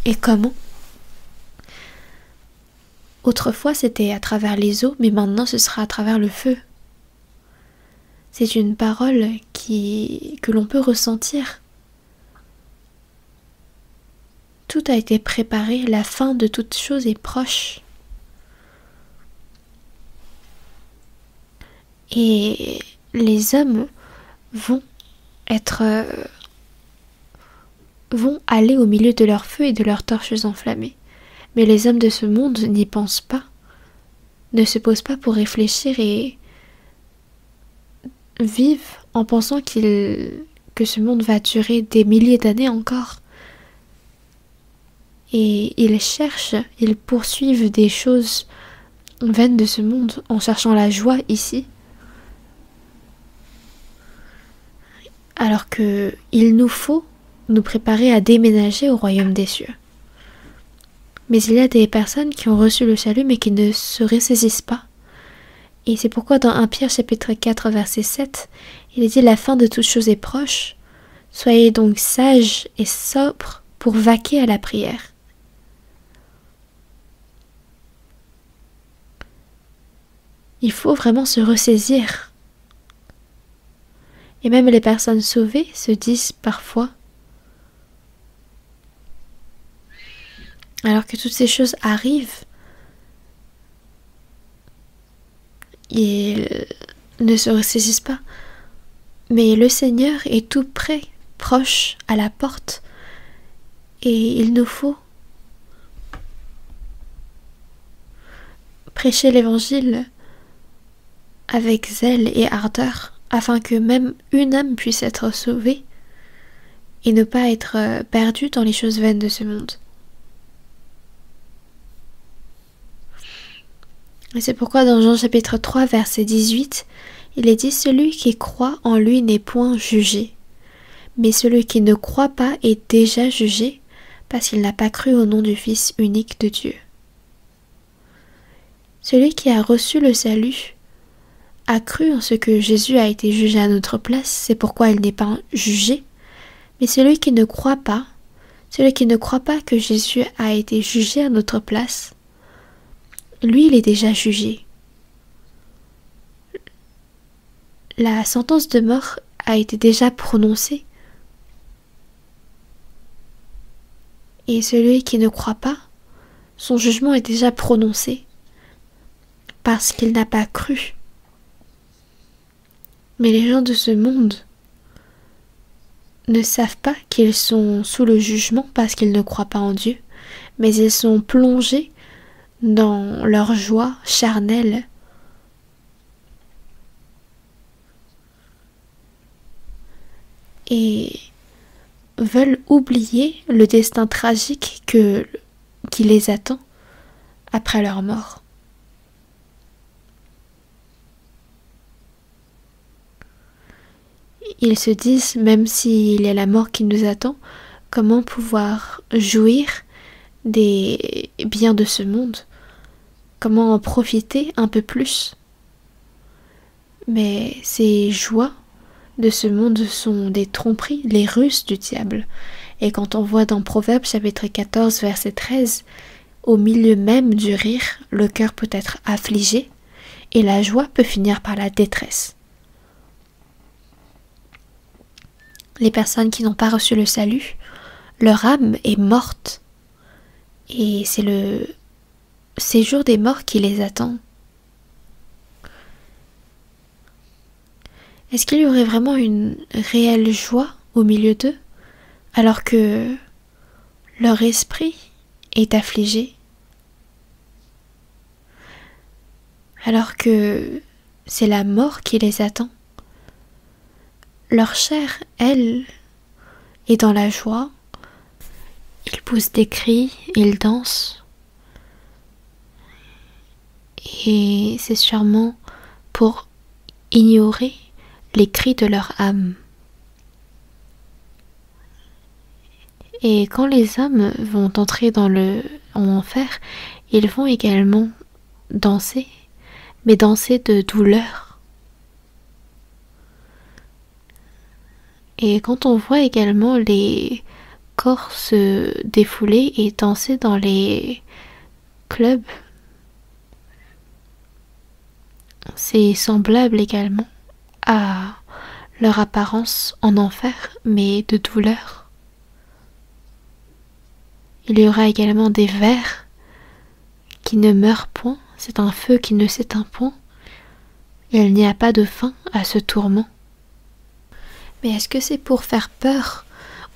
Et comment? Autrefois c'était à travers les eaux, mais maintenant ce sera à travers le feu. C'est une parole que l'on peut ressentir. Tout a été préparé, la fin de toute chose est proche. Et les hommes vont aller au milieu de leur feu et de leurs torches enflammées. Mais les hommes de ce monde n'y pensent pas, ne se posent pas pour réfléchir et vivent en pensant que ce monde va durer des milliers d'années encore. Et ils poursuivent des choses vaines de ce monde, en cherchant la joie ici, alors que il nous faut nous préparer à déménager au royaume des cieux. Mais il y a des personnes qui ont reçu le salut mais qui ne se ressaisissent pas. Et c'est pourquoi dans 1 Pierre chapitre 4 verset 7, il est dit: la fin de toute chose est proche. Soyez donc sages et sobres pour vaquer à la prière. Il faut vraiment se ressaisir. Et même les personnes sauvées se disent parfois, alors que toutes ces choses arrivent, ils ne se ressaisissent pas. Mais le Seigneur est tout près, proche, à la porte, et il nous faut prêcher l'évangile avec zèle et ardeur, afin que même une âme puisse être sauvée et ne pas être perdue dans les choses vaines de ce monde. Et c'est pourquoi dans Jean chapitre 3 verset 18, il est dit: celui qui croit en lui n'est point jugé, mais celui qui ne croit pas est déjà jugé, parce qu'il n'a pas cru au nom du Fils unique de Dieu. Celui qui a reçu le salut a cru en ce que Jésus a été jugé à notre place, c'est pourquoi il n'est pas jugé. Mais celui qui ne croit pas que Jésus a été jugé à notre place, lui, il est déjà jugé. La sentence de mort a été déjà prononcée. Et celui qui ne croit pas, son jugement est déjà prononcé, parce qu'il n'a pas cru. Mais les gens de ce monde ne savent pas qu'ils sont sous le jugement parce qu'ils ne croient pas en Dieu, mais ils sont plongés dans leur joie charnelle. Et veulent oublier le destin tragique qui les attend après leur mort. Ils se disent, même s'il y a la mort qui nous attend, comment pouvoir jouir des biens de ce monde, comment en profiter un peu plus. Mais ces joies de ce monde sont des tromperies, les ruses du diable. Et quand on voit dans Proverbes chapitre 14 verset 13, au milieu même du rire, le cœur peut être affligé et la joie peut finir par la détresse. Les personnes qui n'ont pas reçu le salut, leur âme est morte et c'est le séjour des morts qui les attend. Est-ce qu'il y aurait vraiment une réelle joie au milieu d'eux, alors que leur esprit est affligé, alors que c'est la mort qui les attend? Leur chair, elle, est dans la joie, ils poussent des cris, ils dansent, et c'est sûrement pour ignorer les cris de leur âme. Et quand les âmes vont entrer en enfer, ils vont également danser, mais danser de douleur. Et quand on voit également les corps se défouler et danser dans les clubs, c'est semblable également à leur apparence en enfer, mais de douleur. Il y aura également des vers qui ne meurent point, c'est un feu qui ne s'éteint point, et il n'y a pas de fin à ce tourment. Mais est-ce que c'est pour faire peur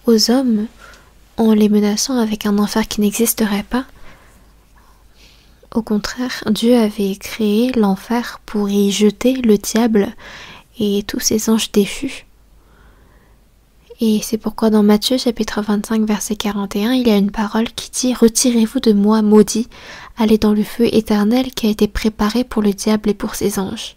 aux hommes en les menaçant avec un enfer qui n'existerait pas? Au contraire, Dieu avait créé l'enfer pour y jeter le diable et tous ses anges déchus. Et c'est pourquoi dans Matthieu chapitre 25 verset 41, il y a une parole qui dit « Retirez-vous de moi, maudits, allez dans le feu éternel qui a été préparé pour le diable et pour ses anges. »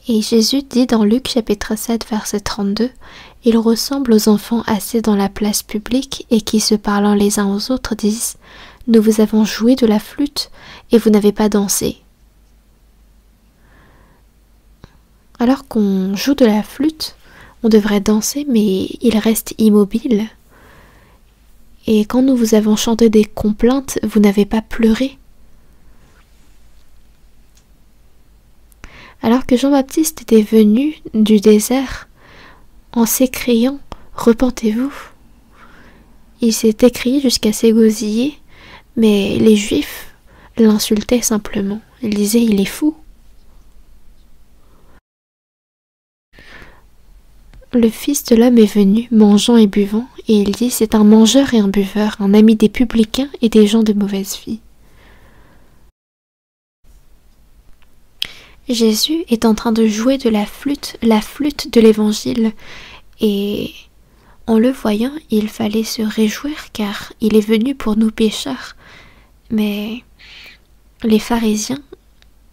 Et Jésus dit dans Luc chapitre 7 verset 32, « Ils ressemblent aux enfants assis dans la place publique et qui, se parlant les uns aux autres, disent « Nous vous avons joué de la flûte et vous n'avez pas dansé. » Alors qu'on joue de la flûte, on devrait danser, mais il reste immobile. Et quand nous vous avons chanté des complaintes, vous n'avez pas pleuré. Alors que Jean-Baptiste était venu du désert en s'écriant « Repentez-vous », il s'est écrié jusqu'à s'égosiller, mais les Juifs l'insultaient simplement. Ils disaient « Il est fou ». Le Fils de l'homme est venu, mangeant et buvant, et il dit « C'est un mangeur et un buveur, un ami des publicains et des gens de mauvaise vie. » Jésus est en train de jouer de la flûte de l'Évangile, et en le voyant, il fallait se réjouir car il est venu pour nous pécheurs. Mais les pharisiens,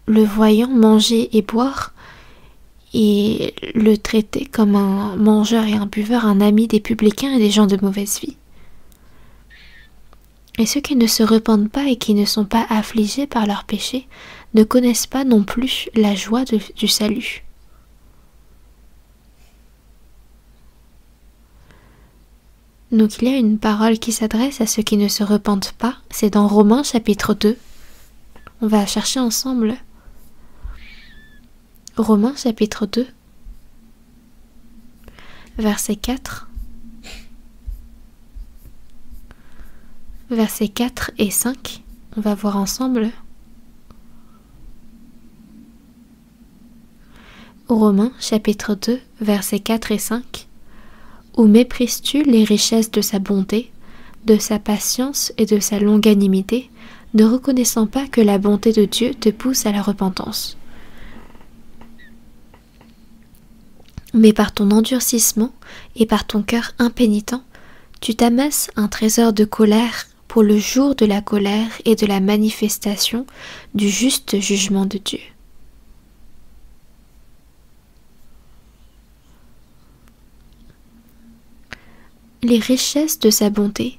le voyant manger et boire, et le traiter comme un mangeur et un buveur, un ami des publicains et des gens de mauvaise vie. Et ceux qui ne se repentent pas et qui ne sont pas affligés par leurs péchés ne connaissent pas non plus la joie du salut. Donc il y a une parole qui s'adresse à ceux qui ne se repentent pas, c'est dans Romains chapitre 2. On va chercher ensemble Romains chapitre 2, verset 4, versets 4 et 5, on va voir ensemble. Romains chapitre 2, versets 4 et 5. Où méprises-tu les richesses de sa bonté, de sa patience et de sa longanimité, ne reconnaissant pas que la bonté de Dieu te pousse à la repentance? Mais par ton endurcissement et par ton cœur impénitent, tu t'amasses un trésor de colère pour le jour de la colère et de la manifestation du juste jugement de Dieu. Les richesses de sa bonté,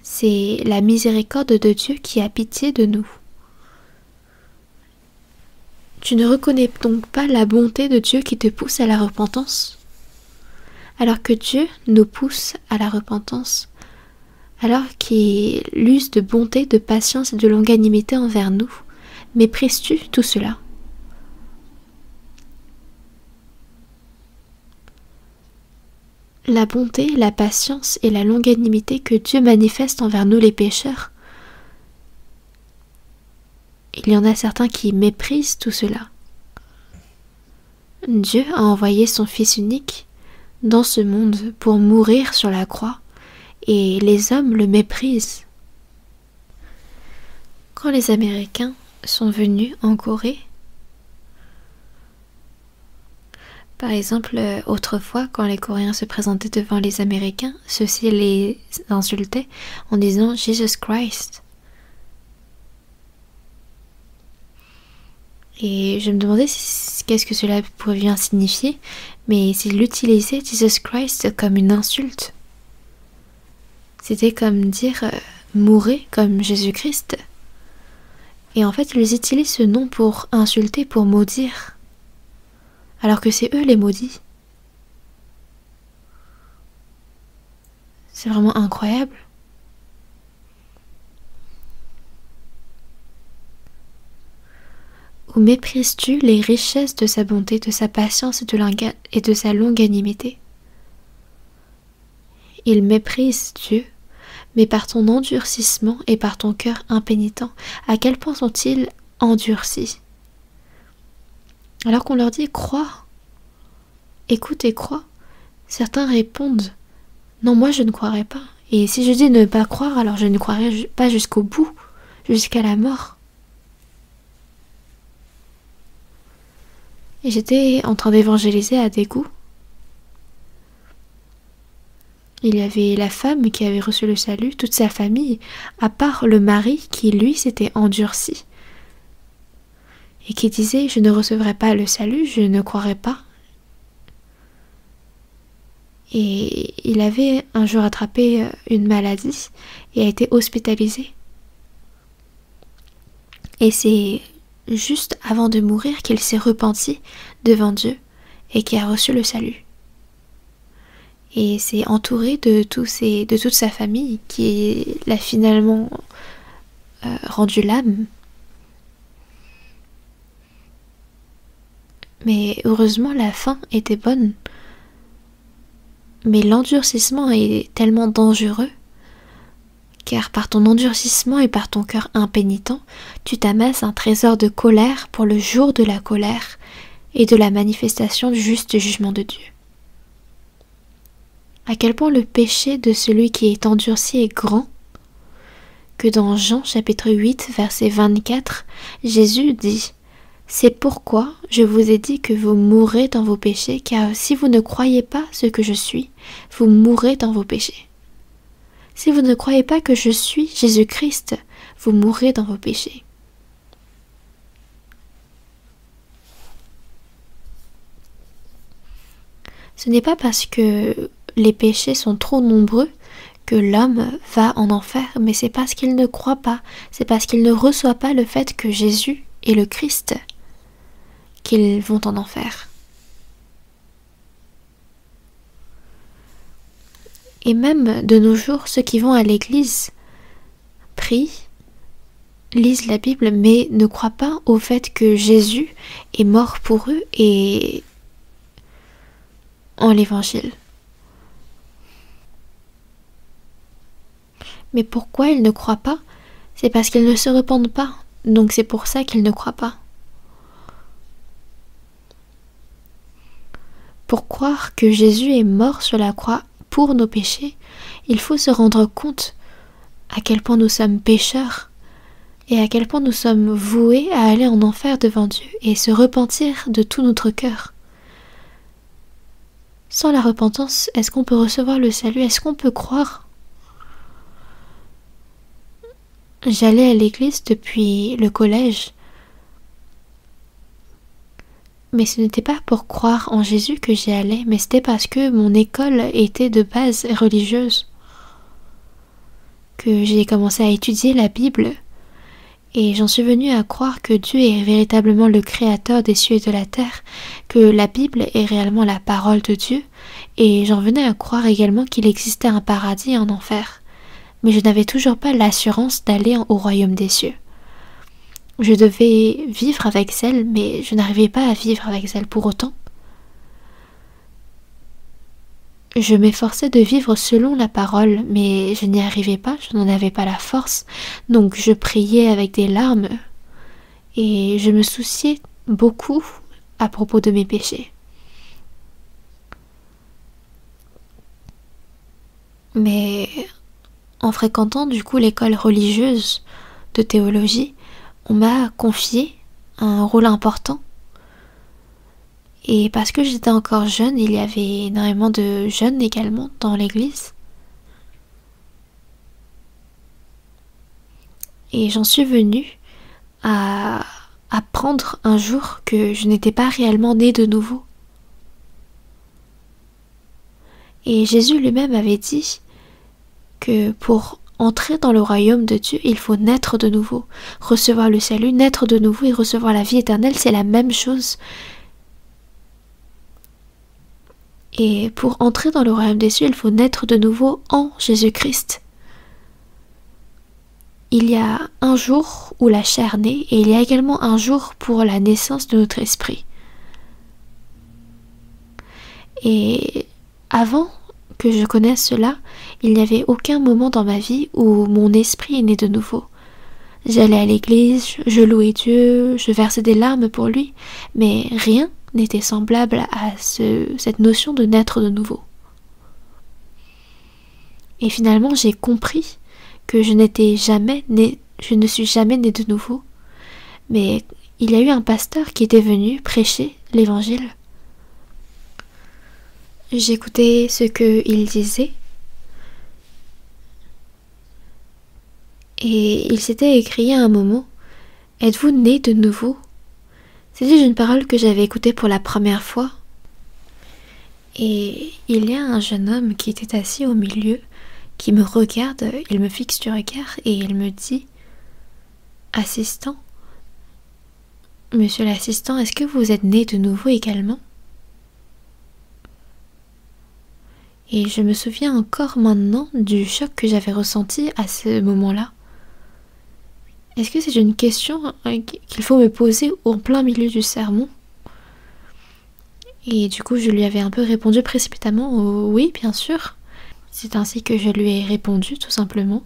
c'est la miséricorde de Dieu qui a pitié de nous. Tu ne reconnais donc pas la bonté de Dieu qui te pousse à la repentance? Alors que Dieu nous pousse à la repentance, alors qu'il use de bonté, de patience et de longanimité envers nous, méprises-tu tout cela? La bonté, la patience et la longanimité que Dieu manifeste envers nous les pécheurs, il y en a certains qui méprisent tout cela. Dieu a envoyé son Fils unique dans ce monde pour mourir sur la croix, et les hommes le méprisent. Quand les Américains sont venus en Corée, par exemple, autrefois, quand les Coréens se présentaient devant les Américains, ceux-ci les insultaient en disant « Jesus Christ ». Et je me demandais qu'est-ce que cela pourrait bien signifier, mais s'ils utilisaient Jesus Christ comme une insulte. C'était comme dire « mourez comme Jésus-Christ ». Et en fait, ils utilisent ce nom pour insulter, pour maudire, alors que c'est eux les maudits. C'est vraiment incroyable. Ou méprises-tu les richesses de sa bonté, de sa patience et de sa longanimité? Il méprise Dieu, mais par ton endurcissement et par ton cœur impénitent, à quel point sont-ils endurcis? Alors qu'on leur dit « crois, écoute et crois », certains répondent « non, moi je ne croirai pas. Et si je dis ne pas croire, alors je ne croirai pas jusqu'au bout, jusqu'à la mort. » Et j'étais en train d'évangéliser à Daegu. Il y avait la femme qui avait reçu le salut, toute sa famille, à part le mari qui, lui, s'était endurci. Et qui disait « Je ne recevrai pas le salut, je ne croirai pas ». Et il avait un jour attrapé une maladie et a été hospitalisé. Et c'est juste avant de mourir qu'il s'est repenti devant Dieu et qui a reçu le salut. Et c'est entouré de toute sa famille qui l'a finalement rendu l'âme. Mais heureusement, la fin était bonne. Mais l'endurcissement est tellement dangereux, car par ton endurcissement et par ton cœur impénitent, tu t'amasses un trésor de colère pour le jour de la colère et de la manifestation du juste jugement de Dieu. À quel point le péché de celui qui est endurci est grand, que dans Jean chapitre 8 verset 24, Jésus dit « C'est pourquoi je vous ai dit que vous mourrez dans vos péchés, car si vous ne croyez pas ce que je suis, vous mourrez dans vos péchés. Si vous ne croyez pas que je suis Jésus-Christ, vous mourrez dans vos péchés. » Ce n'est pas parce que les péchés sont trop nombreux que l'homme va en enfer, mais c'est parce qu'il ne croit pas, c'est parce qu'il ne reçoit pas le fait que Jésus est le Christ qu'ils vont en enfer. Et même de nos jours, ceux qui vont à l'église prient, lisent la Bible, mais ne croient pas au fait que Jésus est mort pour eux et en l'évangile. Mais pourquoi ils ne croient pas? C'est parce qu'ils ne se repentent pas. Donc c'est pour ça qu'ils ne croient pas. Pour croire que Jésus est mort sur la croix pour nos péchés, il faut se rendre compte à quel point nous sommes pécheurs et à quel point nous sommes voués à aller en enfer devant Dieu et se repentir de tout notre cœur. Sans la repentance, est-ce qu'on peut recevoir le salut? Est-ce qu'on peut croire? J'allais à l'église depuis le collège. Mais ce n'était pas pour croire en Jésus que j'y allais, mais c'était parce que mon école était de base religieuse. Que j'ai commencé à étudier la Bible. Et j'en suis venue à croire que Dieu est véritablement le créateur des cieux et de la terre, que la Bible est réellement la parole de Dieu, et j'en venais à croire également qu'il existait un paradis et un enfer. Mais je n'avais toujours pas l'assurance d'aller au royaume des cieux. Je devais vivre avec zèle, mais je n'arrivais pas à vivre avec zèle pour autant. Je m'efforçais de vivre selon la parole, mais je n'y arrivais pas, je n'en avais pas la force, donc je priais avec des larmes, et je me souciais beaucoup à propos de mes péchés. Mais en fréquentant du coup l'école religieuse de théologie, on m'a confié un rôle important. Et parce que j'étais encore jeune, il y avait énormément de jeunes également dans l'église. Et j'en suis venue à apprendre un jour que je n'étais pas réellement née de nouveau. Et Jésus lui-même avait dit que pour entrer dans le royaume de Dieu, il faut naître de nouveau. Recevoir le salut, naître de nouveau et recevoir la vie éternelle, c'est la même chose. Et pour entrer dans le royaume des cieux, il faut naître de nouveau en Jésus-Christ. Il y a un jour où la chair naît et il y a également un jour pour la naissance de notre esprit. Et avant que je connaisse cela, il n'y avait aucun moment dans ma vie où mon esprit est né de nouveau. J'allais à l'église, je louais Dieu, je versais des larmes pour lui, mais rien n'était semblable à cette notion de naître de nouveau. Et finalement, j'ai compris que je ne suis jamais née de nouveau. Mais il y a eu un pasteur qui était venu prêcher l'évangile. J'écoutais ce qu'il disait et il s'était écrié à un moment: êtes-vous né de nouveau? C'était une parole que j'avais écoutée pour la première fois. Et il y a un jeune homme qui était assis au milieu, qui me regarde, il me fixe du regard et il me dit: assistant, monsieur l'assistant, est-ce que vous êtes né de nouveau également? Et je me souviens encore maintenant du choc que j'avais ressenti à ce moment-là. Est-ce que c'est une question qu'il faut me poser en plein milieu du sermon? Et du coup, je lui avais un peu répondu précipitamment: oui, bien sûr. C'est ainsi que je lui ai répondu, tout simplement.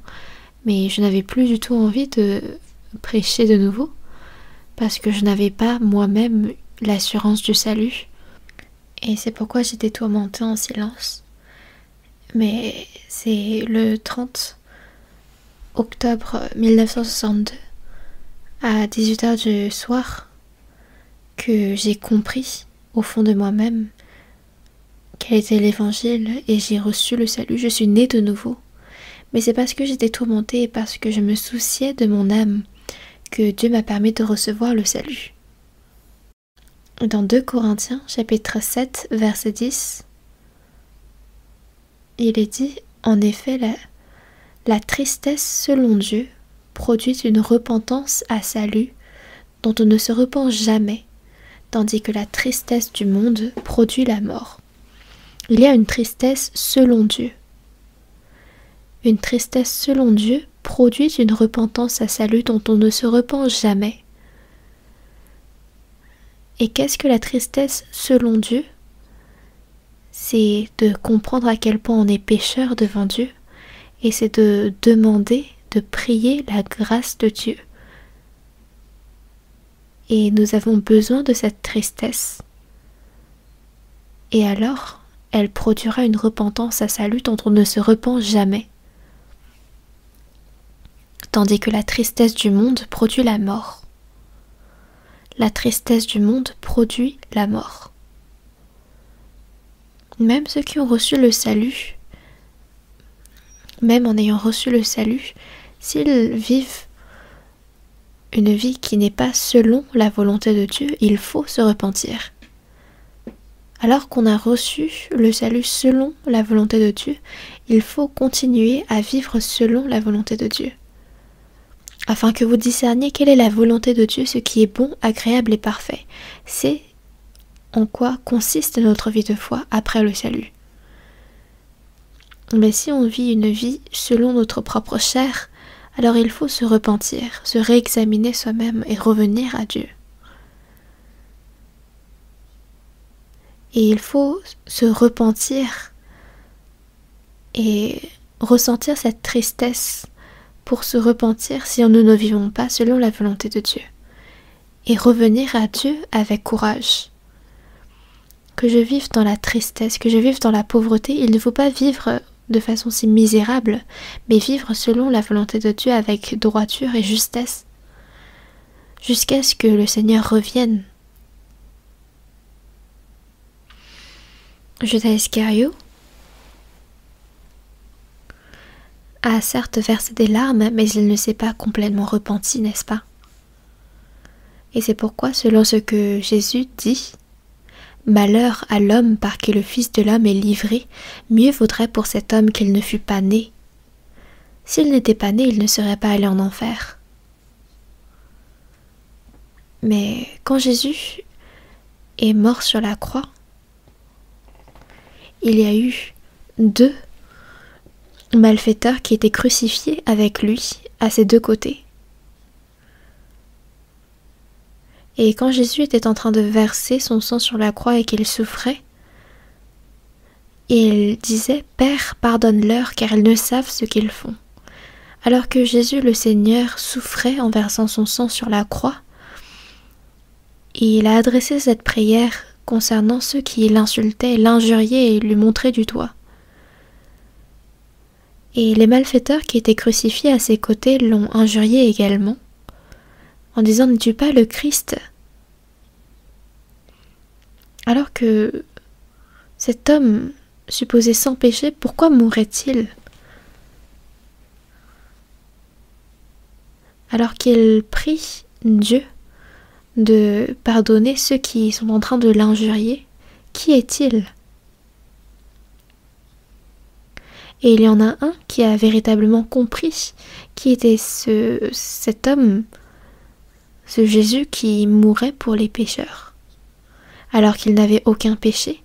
Mais je n'avais plus du tout envie de prêcher de nouveau, parce que je n'avais pas moi-même l'assurance du salut. Et c'est pourquoi j'étais tourmentée en silence. Mais c'est le 30 octobre 1962, à 18h du soir, que j'ai compris au fond de moi-même quel était l'évangile et j'ai reçu le salut. Je suis née de nouveau. Mais c'est parce que j'étais tourmentée et parce que je me souciais de mon âme que Dieu m'a permis de recevoir le salut. Dans 2 Corinthiens, chapitre 7, verset 10, il est dit: en effet, la tristesse selon Dieu produit une repentance à salut dont on ne se repent jamais, tandis que la tristesse du monde produit la mort. Il y a une tristesse selon Dieu. Une tristesse selon Dieu produit une repentance à salut dont on ne se repent jamais. Et qu'est-ce que la tristesse selon Dieu? C'est de comprendre à quel point on est pécheur devant Dieu, et c'est de demander, de prier la grâce de Dieu. Et nous avons besoin de cette tristesse. Et alors, elle produira une repentance à salut dont on ne se repent jamais. Tandis que la tristesse du monde produit la mort. La tristesse du monde produit la mort. Même ceux qui ont reçu le salut, même en ayant reçu le salut, s'ils vivent une vie qui n'est pas selon la volonté de Dieu, il faut se repentir. Alors qu'on a reçu le salut selon la volonté de Dieu, il faut continuer à vivre selon la volonté de Dieu, afin que vous discerniez quelle est la volonté de Dieu, ce qui est bon, agréable et parfait. C'est en quoi consiste notre vie de foi après le salut. Mais si on vit une vie selon notre propre chair, alors il faut se repentir, se réexaminer soi-même et revenir à Dieu. Et il faut se repentir et ressentir cette tristesse pour se repentir si nous ne vivons pas selon la volonté de Dieu. Et revenir à Dieu avec courage. Que je vive dans la tristesse, que je vive dans la pauvreté, il ne faut pas vivre de façon si misérable, mais vivre selon la volonté de Dieu avec droiture et justesse, jusqu'à ce que le Seigneur revienne. Judas Iscario a certes versé des larmes, mais il ne s'est pas complètement repenti, n'est-ce pas? Et c'est pourquoi, selon ce que Jésus dit, malheur à l'homme par qui le Fils de l'homme est livré, mieux vaudrait pour cet homme qu'il ne fût pas né. S'il n'était pas né, il ne serait pas allé en enfer. Mais quand Jésus est mort sur la croix, il y a eu 2 malfaiteurs qui étaient crucifiés avec lui à ses 2 côtés. Et quand Jésus était en train de verser son sang sur la croix et qu'il souffrait, il disait: Père, pardonne-leur car ils ne savent ce qu'ils font. Alors que Jésus le Seigneur souffrait en versant son sang sur la croix, il a adressé cette prière concernant ceux qui l'insultaient, l'injuriaient et lui montraient du doigt. Et les malfaiteurs qui étaient crucifiés à ses côtés l'ont injurié également, en disant: N'es-tu pas le Christ? Alors que cet homme, supposé sans péché, pourquoi mourrait-il? Alors qu'il prie Dieu de pardonner ceux qui sont en train de l'injurier, qui est-il? Et il y en a un qui a véritablement compris qui était cet homme, ce Jésus qui mourait pour les pécheurs, alors qu'il n'avait aucun péché.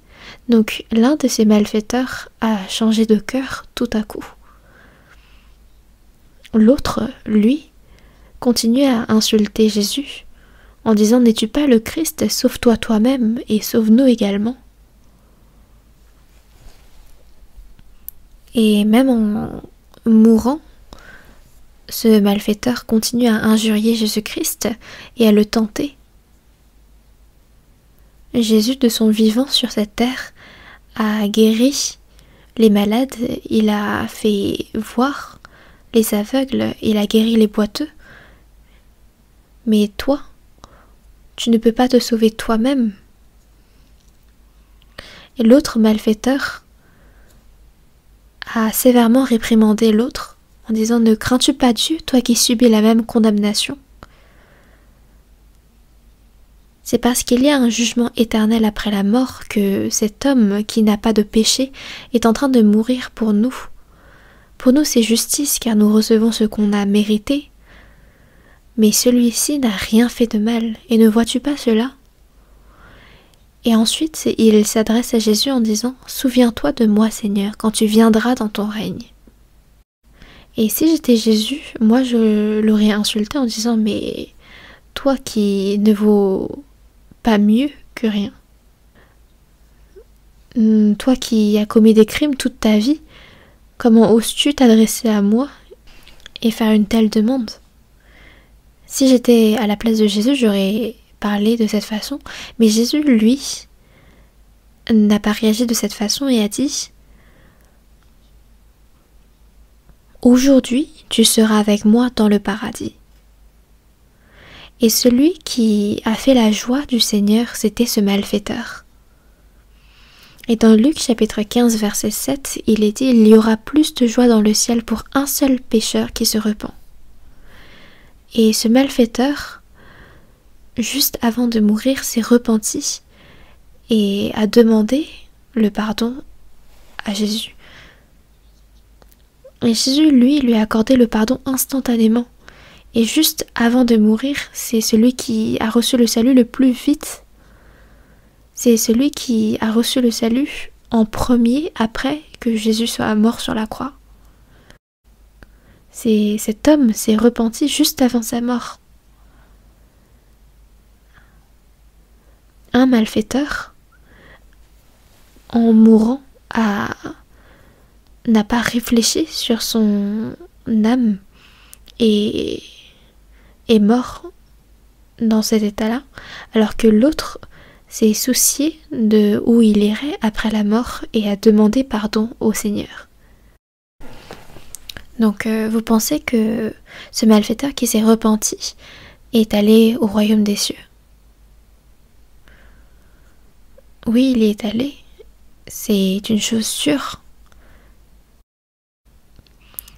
Donc l'un de ces malfaiteurs a changé de cœur tout à coup. L'autre, lui, continuait à insulter Jésus en disant « N'es-tu pas le Christ? Sauve-toi toi-même et sauve-nous également. » Et même en mourant, ce malfaiteur continue à injurier Jésus-Christ et à le tenter. Jésus, de son vivant sur cette terre, a guéri les malades, il a fait voir les aveugles, il a guéri les boiteux. Mais toi, tu ne peux pas te sauver toi-même. Et l'autre malfaiteur a sévèrement réprimandé l'autre en disant « Ne crains-tu pas Dieu, toi qui subis la même condamnation ?» C'est parce qu'il y a un jugement éternel après la mort que cet homme qui n'a pas de péché est en train de mourir pour nous. Pour nous, c'est justice car nous recevons ce qu'on a mérité. Mais celui-ci n'a rien fait de mal, et ne vois-tu pas cela? Et ensuite, il s'adresse à Jésus en disant « Souviens-toi de moi, Seigneur, quand tu viendras dans ton règne. » Et si j'étais Jésus, moi je l'aurais insulté en disant « Mais toi qui ne vaux pas mieux que rien, toi qui as commis des crimes toute ta vie, comment oses-tu t'adresser à moi et faire une telle demande ?» Si j'étais à la place de Jésus, j'aurais parlé de cette façon, mais Jésus, lui, n'a pas réagi de cette façon et a dit « Aujourd'hui, tu seras avec moi dans le paradis. » Et celui qui a fait la joie du Seigneur, c'était ce malfaiteur. Et dans Luc chapitre 15, verset 7, il est dit « Il y aura plus de joie dans le ciel pour un seul pécheur qui se repent. » Et ce malfaiteur, juste avant de mourir, s'est repenti et a demandé le pardon à Jésus. Et Jésus, lui a accordé le pardon instantanément. Et juste avant de mourir, c'est celui qui a reçu le salut le plus vite. C'est celui qui a reçu le salut en premier après que Jésus soit mort sur la croix. Cet homme s'est repenti juste avant sa mort. Un malfaiteur, en mourant, n'a pas réfléchi sur son âme et est mort dans cet état-là, alors que l'autre s'est soucié de où il irait après la mort et a demandé pardon au Seigneur. Donc vous pensez que ce malfaiteur qui s'est repenti est allé au royaume des cieux? Oui, il y est allé, c'est une chose sûre.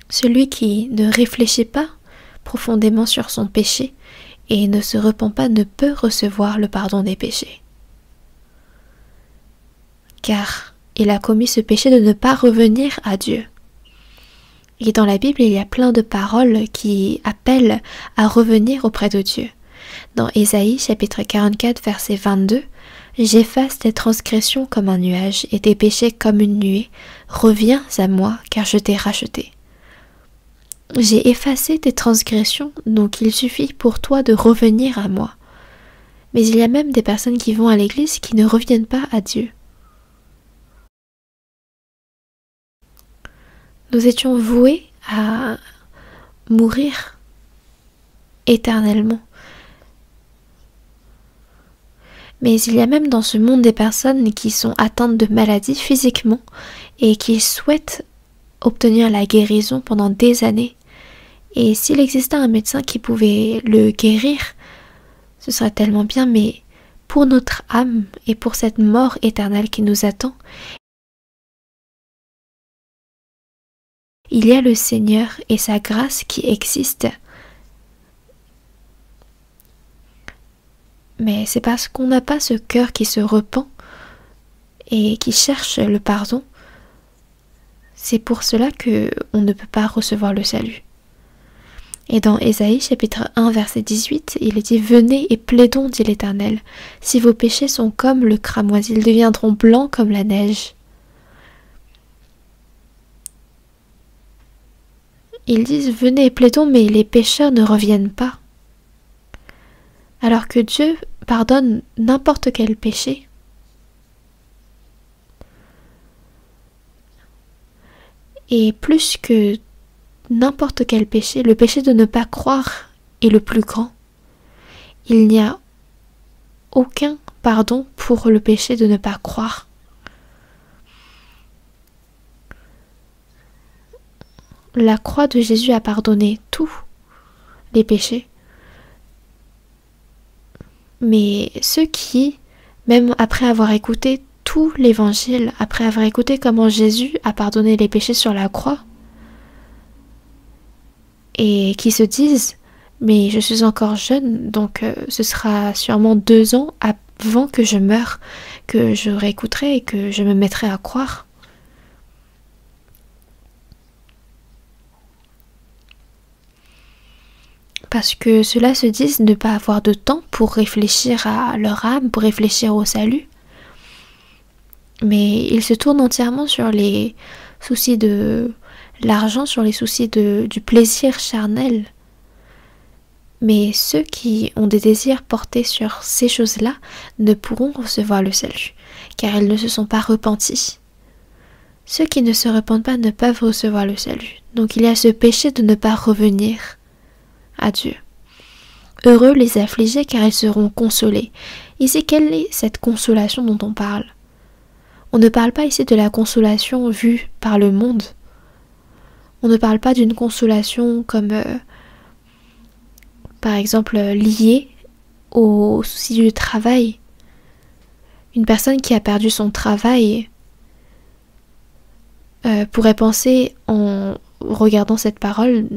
Celui qui ne réfléchit pas profondément sur son péché et ne se repent pas ne peut recevoir le pardon des péchés. Car il a commis ce péché de ne pas revenir à Dieu. Et dans la Bible, il y a plein de paroles qui appellent à revenir auprès de Dieu. Dans Ésaïe chapitre 44 verset 22, « J'efface tes transgressions comme un nuage et tes péchés comme une nuée. Reviens à moi, car je t'ai racheté. » J'ai effacé tes transgressions, donc il suffit pour toi de revenir à moi. Mais il y a même des personnes qui vont à l'église qui ne reviennent pas à Dieu. Nous étions voués à mourir éternellement. Mais il y a même dans ce monde des personnes qui sont atteintes de maladies physiquement et qui souhaitent obtenir la guérison pendant des années. Et s'il existait un médecin qui pouvait le guérir, ce serait tellement bien, mais pour notre âme et pour cette mort éternelle qui nous attend, il y a le Seigneur et sa grâce qui existent. Mais c'est parce qu'on n'a pas ce cœur qui se repent et qui cherche le pardon. C'est pour cela qu'on ne peut pas recevoir le salut. Et dans Ésaïe chapitre 1 verset 18, il est dit « Venez et plaidons, dit l'Éternel, si vos péchés sont comme le cramoisi, ils deviendront blancs comme la neige. » Ils disent « Venez et plaidons », mais les pécheurs ne reviennent pas. Alors que Dieu pardonne n'importe quel péché. Et plus que n'importe quel péché, le péché de ne pas croire est le plus grand. Il n'y a aucun pardon pour le péché de ne pas croire. La croix de Jésus a pardonné tous les péchés. Mais ceux qui, même après avoir écouté tout l'évangile, après avoir écouté comment Jésus a pardonné les péchés sur la croix, et qui se disent « mais je suis encore jeune, donc ce sera sûrement 2 ans avant que je meure, que je réécouterai et que je me mettrai à croire ». Parce que ceux-là se disent ne pas avoir de temps pour réfléchir à leur âme, pour réfléchir au salut. Mais ils se tournent entièrement sur les soucis de l'argent, sur les soucis du plaisir charnel. Mais ceux qui ont des désirs portés sur ces choses-là ne pourront recevoir le salut, car ils ne se sont pas repentis. Ceux qui ne se repentent pas ne peuvent recevoir le salut. Donc il y a ce péché de ne pas revenir à Dieu. Heureux les affligés, car ils seront consolés. Ici, quelle est cette consolation dont on parle? On ne parle pas ici de la consolation vue par le monde. On ne parle pas d'une consolation comme, par exemple, liée au souci du travail. Une personne qui a perdu son travail pourrait penser, en regardant cette parole,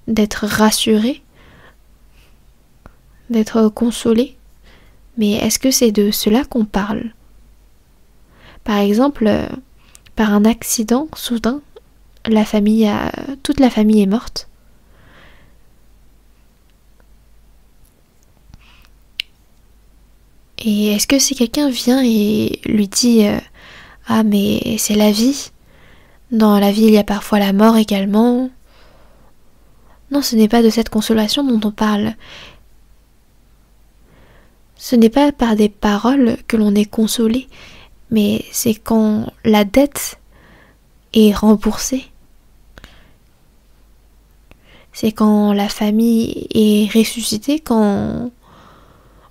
d'être rassurée, d'être consolée. Mais est-ce que c'est de cela qu'on parle? Par exemple, par un accident soudain, toute la famille est morte. Et est-ce que si quelqu'un vient et lui dit « Ah, mais c'est la vie. Dans la vie, il y a parfois la mort également. » Non, ce n'est pas de cette consolation dont on parle. Ce n'est pas par des paroles que l'on est consolé, mais c'est quand la dette est remboursée. C'est quand la famille est ressuscitée, quand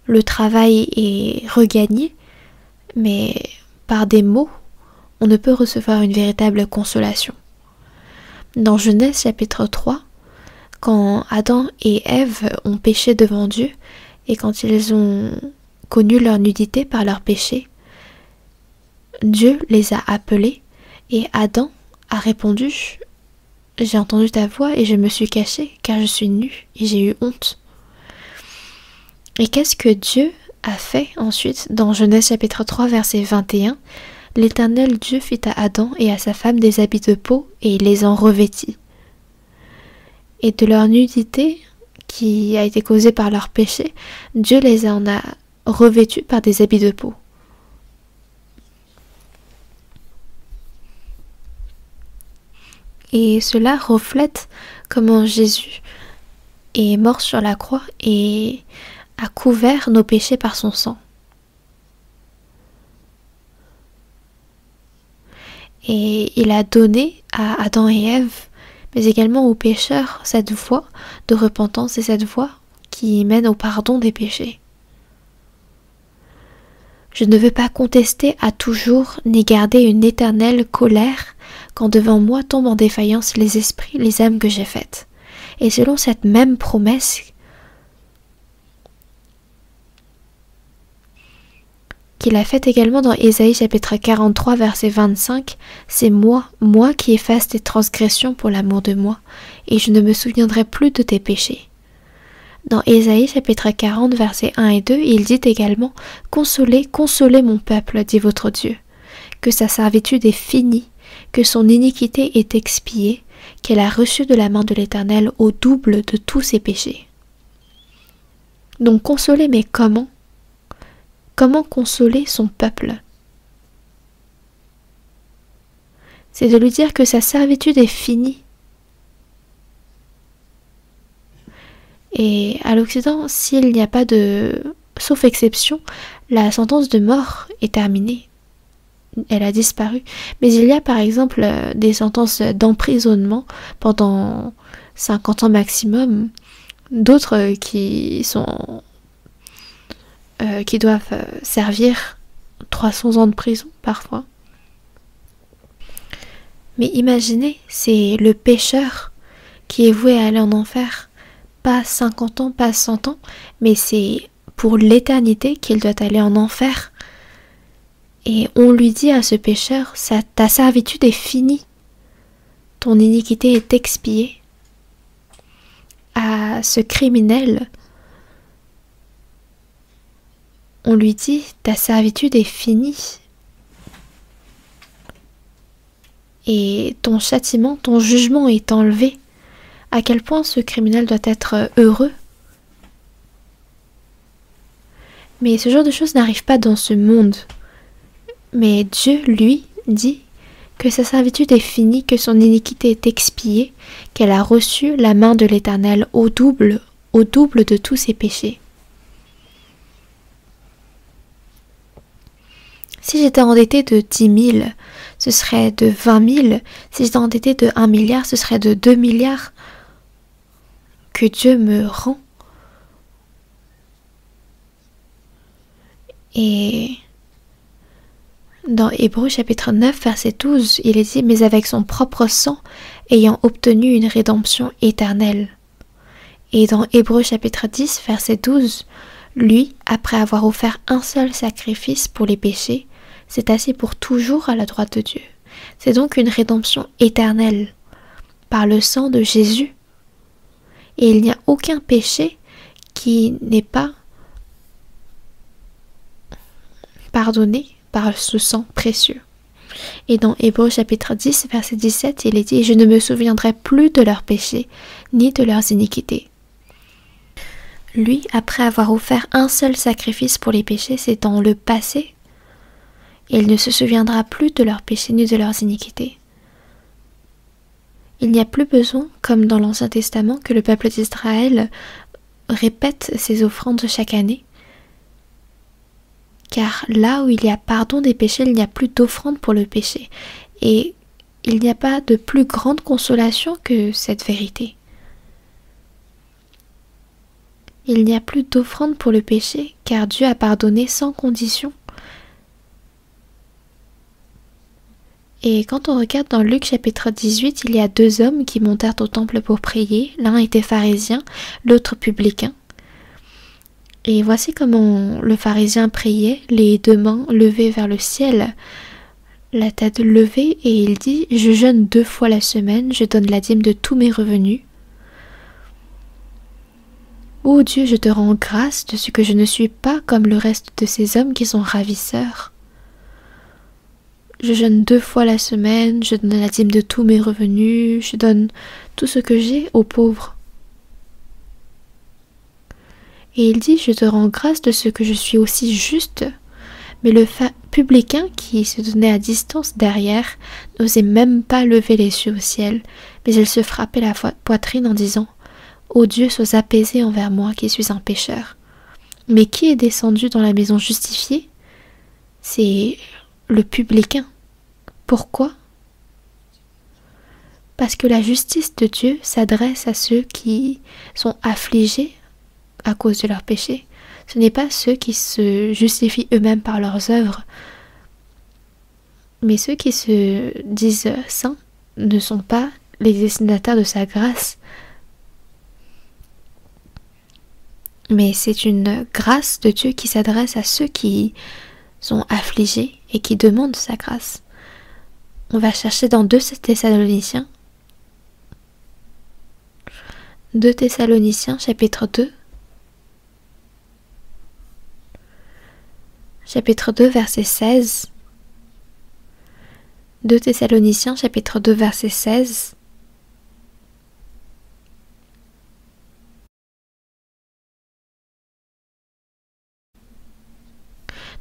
le travail est regagné, mais par des mots, on ne peut recevoir une véritable consolation. Dans Genèse chapitre 3, quand Adam et Ève ont péché devant Dieu, et quand ils ont connu leur nudité par leur péché, Dieu les a appelés, et Adam a répondu « J'ai entendu ta voix et je me suis caché, car je suis nu et j'ai eu honte. » Et qu'est-ce que Dieu a fait ensuite dans Genèse chapitre 3 verset 21? L'Éternel Dieu fit à Adam et à sa femme des habits de peau et il les en revêtit. Et de leur nudité qui a été causée par leur péché, Dieu les en a revêtus par des habits de peau. Et cela reflète comment Jésus est mort sur la croix et a couvert nos péchés par son sang. Et il a donné à Adam et Ève, mais également aux pécheurs, cette voie de repentance et cette voie qui mène au pardon des péchés. Je ne veux pas contester à toujours ni garder une éternelle colère quand devant moi tombent en défaillance les esprits, les âmes que j'ai faites. Et selon cette même promesse, qu'il a faite également dans Ésaïe chapitre 43 verset 25, c'est moi qui efface tes transgressions pour l'amour de moi, et je ne me souviendrai plus de tes péchés. Dans Ésaïe chapitre 40 versets 1 et 2, il dit également « Consolez, consolez mon peuple, dit votre Dieu, que sa servitude est finie, que son iniquité est expiée, qu'elle a reçu de la main de l'Éternel au double de tous ses péchés. » Donc consoler, mais comment? Comment consoler son peuple? C'est de lui dire que sa servitude est finie. Et à l'Occident, s'il n'y a pas de... sauf exception, la sentence de mort est terminée. Elle a disparu. Mais il y a par exemple des sentences d'emprisonnement pendant 50 ans maximum, d'autres qui doivent servir 300 ans de prison parfois. Mais imaginez, c'est le pécheur qui est voué à aller en enfer. Pas 50 ans, pas 100 ans, mais c'est pour l'éternité qu'il doit aller en enfer. Et on lui dit à ce pécheur, ta servitude est finie, ton iniquité est expiée. À ce criminel, on lui dit, ta servitude est finie. Et ton châtiment, ton jugement est enlevé. À quel point ce criminel doit être heureux. Mais ce genre de choses n'arrive pas dans ce monde. Mais Dieu, lui, dit que sa servitude est finie, que son iniquité est expiée, qu'elle a reçu la main de l'Éternel au double de tous ses péchés. Si j'étais endettée de 10 000, ce serait de 20 000. Si j'étais endettée de 1 milliard, ce serait de 2 milliards que Dieu me rend. Et dans Hébreux chapitre 9, verset 12, il est dit « Mais avec son propre sang, ayant obtenu une rédemption éternelle. » Et dans Hébreux chapitre 10, verset 12, lui, après avoir offert un seul sacrifice pour les péchés, s'est assis pour toujours à la droite de Dieu. C'est donc une rédemption éternelle par le sang de Jésus. Et il n'y a aucun péché qui n'est pas pardonné par ce sang précieux. Et dans Hébreux chapitre 10, verset 17, il est dit « Je ne me souviendrai plus de leurs péchés, ni de leurs iniquités. » Lui, après avoir offert un seul sacrifice pour les péchés, c'est dans le passé. Il ne se souviendra plus de leurs péchés ni de leurs iniquités. Il n'y a plus besoin, comme dans l'Ancien Testament, que le peuple d'Israël répète ses offrandes chaque année. Car là où il y a pardon des péchés, il n'y a plus d'offrande pour le péché. Et il n'y a pas de plus grande consolation que cette vérité. Il n'y a plus d'offrande pour le péché, car Dieu a pardonné sans condition. Et quand on regarde dans Luc chapitre 18, il y a 2 hommes qui montèrent au temple pour prier. L'un était pharisien, l'autre publicain. Et voici comment le pharisien priait, les 2 mains levées vers le ciel, la tête levée, et il dit « Je jeûne 2 fois la semaine, je donne la dîme de tous mes revenus. Ô Dieu, je te rends grâce de ce que je ne suis pas comme le reste de ces hommes qui sont ravisseurs. Je jeûne 2 fois la semaine, je donne la dîme de tous mes revenus, je donne tout ce que j'ai aux pauvres. » Et il dit, je te rends grâce de ce que je suis aussi juste. Mais le publicain qui se tenait à distance derrière n'osait même pas lever les yeux au ciel, mais il se frappait la poitrine en disant, ô Dieu, sois apaisé envers moi qui suis un pécheur. Mais qui est descendu dans la maison justifiée? C'est le publicain. Pourquoi? Parce que la justice de Dieu s'adresse à ceux qui sont affligés à cause de leurs péchés. Ce n'est pas ceux qui se justifient eux-mêmes par leurs œuvres, mais ceux qui se disent saints ne sont pas les destinataires de sa grâce. Mais c'est une grâce de Dieu qui s'adresse à ceux qui sont affligés et qui demandent sa grâce. On va chercher dans 2 Thessaloniciens. 2 Thessaloniciens chapitre 2. Chapitre 2 verset 16. 2 Thessaloniciens chapitre 2 verset 16.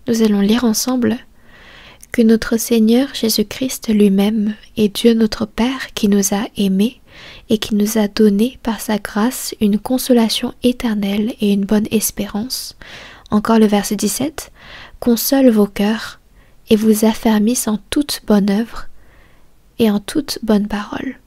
Nous allons lire ensemble que notre Seigneur Jésus-Christ lui-même est Dieu notre Père qui nous a aimés et qui nous a donné par sa grâce une consolation éternelle et une bonne espérance. Encore le verset 17, console vos cœurs et vous affermisse en toute bonne œuvre et en toute bonne parole.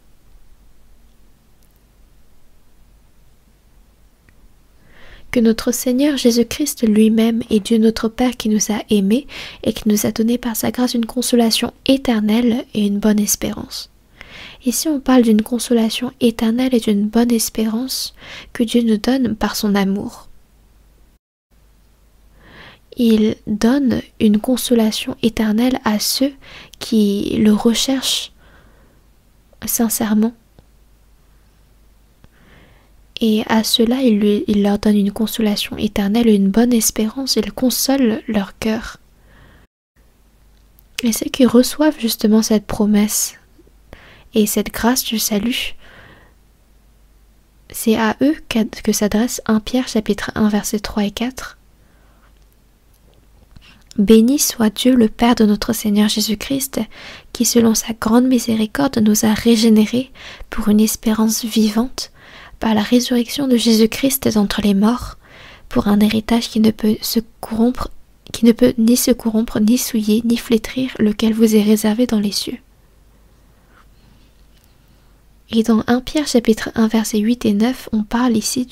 Que notre Seigneur Jésus-Christ lui-même est Dieu notre Père qui nous a aimés et qui nous a donné par sa grâce une consolation éternelle et une bonne espérance. Ici on parle d'une consolation éternelle et d'une bonne espérance que Dieu nous donne par son amour. Il donne une consolation éternelle à ceux qui le recherchent sincèrement. Et à ceux-là, il leur donne une consolation éternelle et une bonne espérance. Il console leur cœur. Et ceux qui reçoivent justement cette promesse et cette grâce du salut, c'est à eux que s'adresse 1 Pierre chapitre 1 versets 3 et 4. Béni soit Dieu le Père de notre Seigneur Jésus-Christ, qui selon sa grande miséricorde nous a régénérés pour une espérance vivante, par la résurrection de Jésus-Christ d'entre les morts, pour un héritage qui ne peut ni se corrompre, ni souiller, ni flétrir, lequel vous est réservé dans les cieux. Et dans 1 Pierre chapitre 1 versets 8 et 9, on parle ici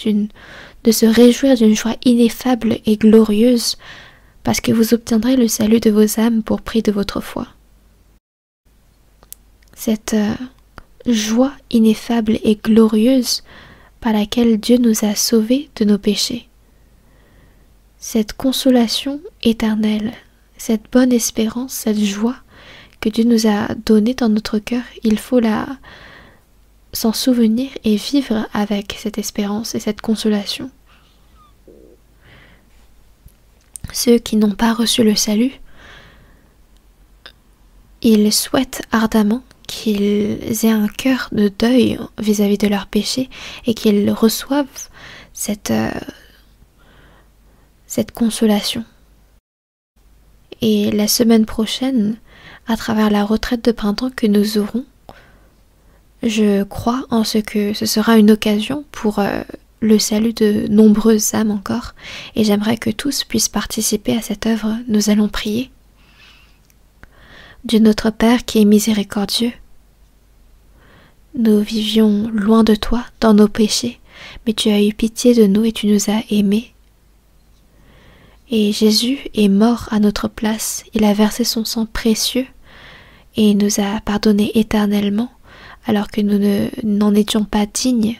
de se réjouir d'une joie ineffable et glorieuse, parce que vous obtiendrez le salut de vos âmes pour prix de votre foi. Cette joie ineffable et glorieuse par laquelle Dieu nous a sauvés de nos péchés. Cette consolation éternelle, cette bonne espérance, cette joie que Dieu nous a donnée dans notre cœur, il faut s'en souvenir et vivre avec cette espérance et cette consolation. Ceux qui n'ont pas reçu le salut, ils souhaitent ardemment qu'ils aient un cœur de deuil vis-à-vis de leurs péchés et qu'ils reçoivent cette consolation. Et la semaine prochaine, à travers la retraite de printemps que nous aurons, je crois en ce que ce sera une occasion pour le salut de nombreuses âmes encore, et j'aimerais que tous puissent participer à cette œuvre. Nous allons prier. Dieu notre Père qui est miséricordieux, nous vivions loin de toi dans nos péchés, mais tu as eu pitié de nous et tu nous as aimés. Et Jésus est mort à notre place, il a versé son sang précieux et nous a pardonné éternellement alors que nous n'en étions pas dignes.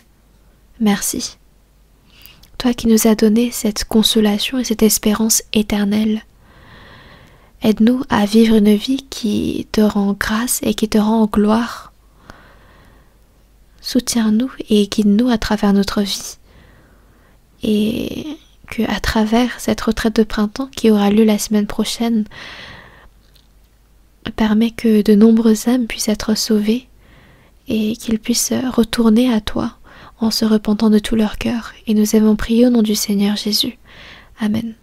Merci. Toi qui nous as donné cette consolation et cette espérance éternelle, aide-nous à vivre une vie qui te rend grâce et qui te rend gloire. Soutiens-nous et guide-nous à travers notre vie. Et que à travers cette retraite de printemps qui aura lieu la semaine prochaine, permet que de nombreuses âmes puissent être sauvées et qu'ils puissent retourner à toi en se repentant de tout leur cœur. Et nous avons prié au nom du Seigneur Jésus. Amen.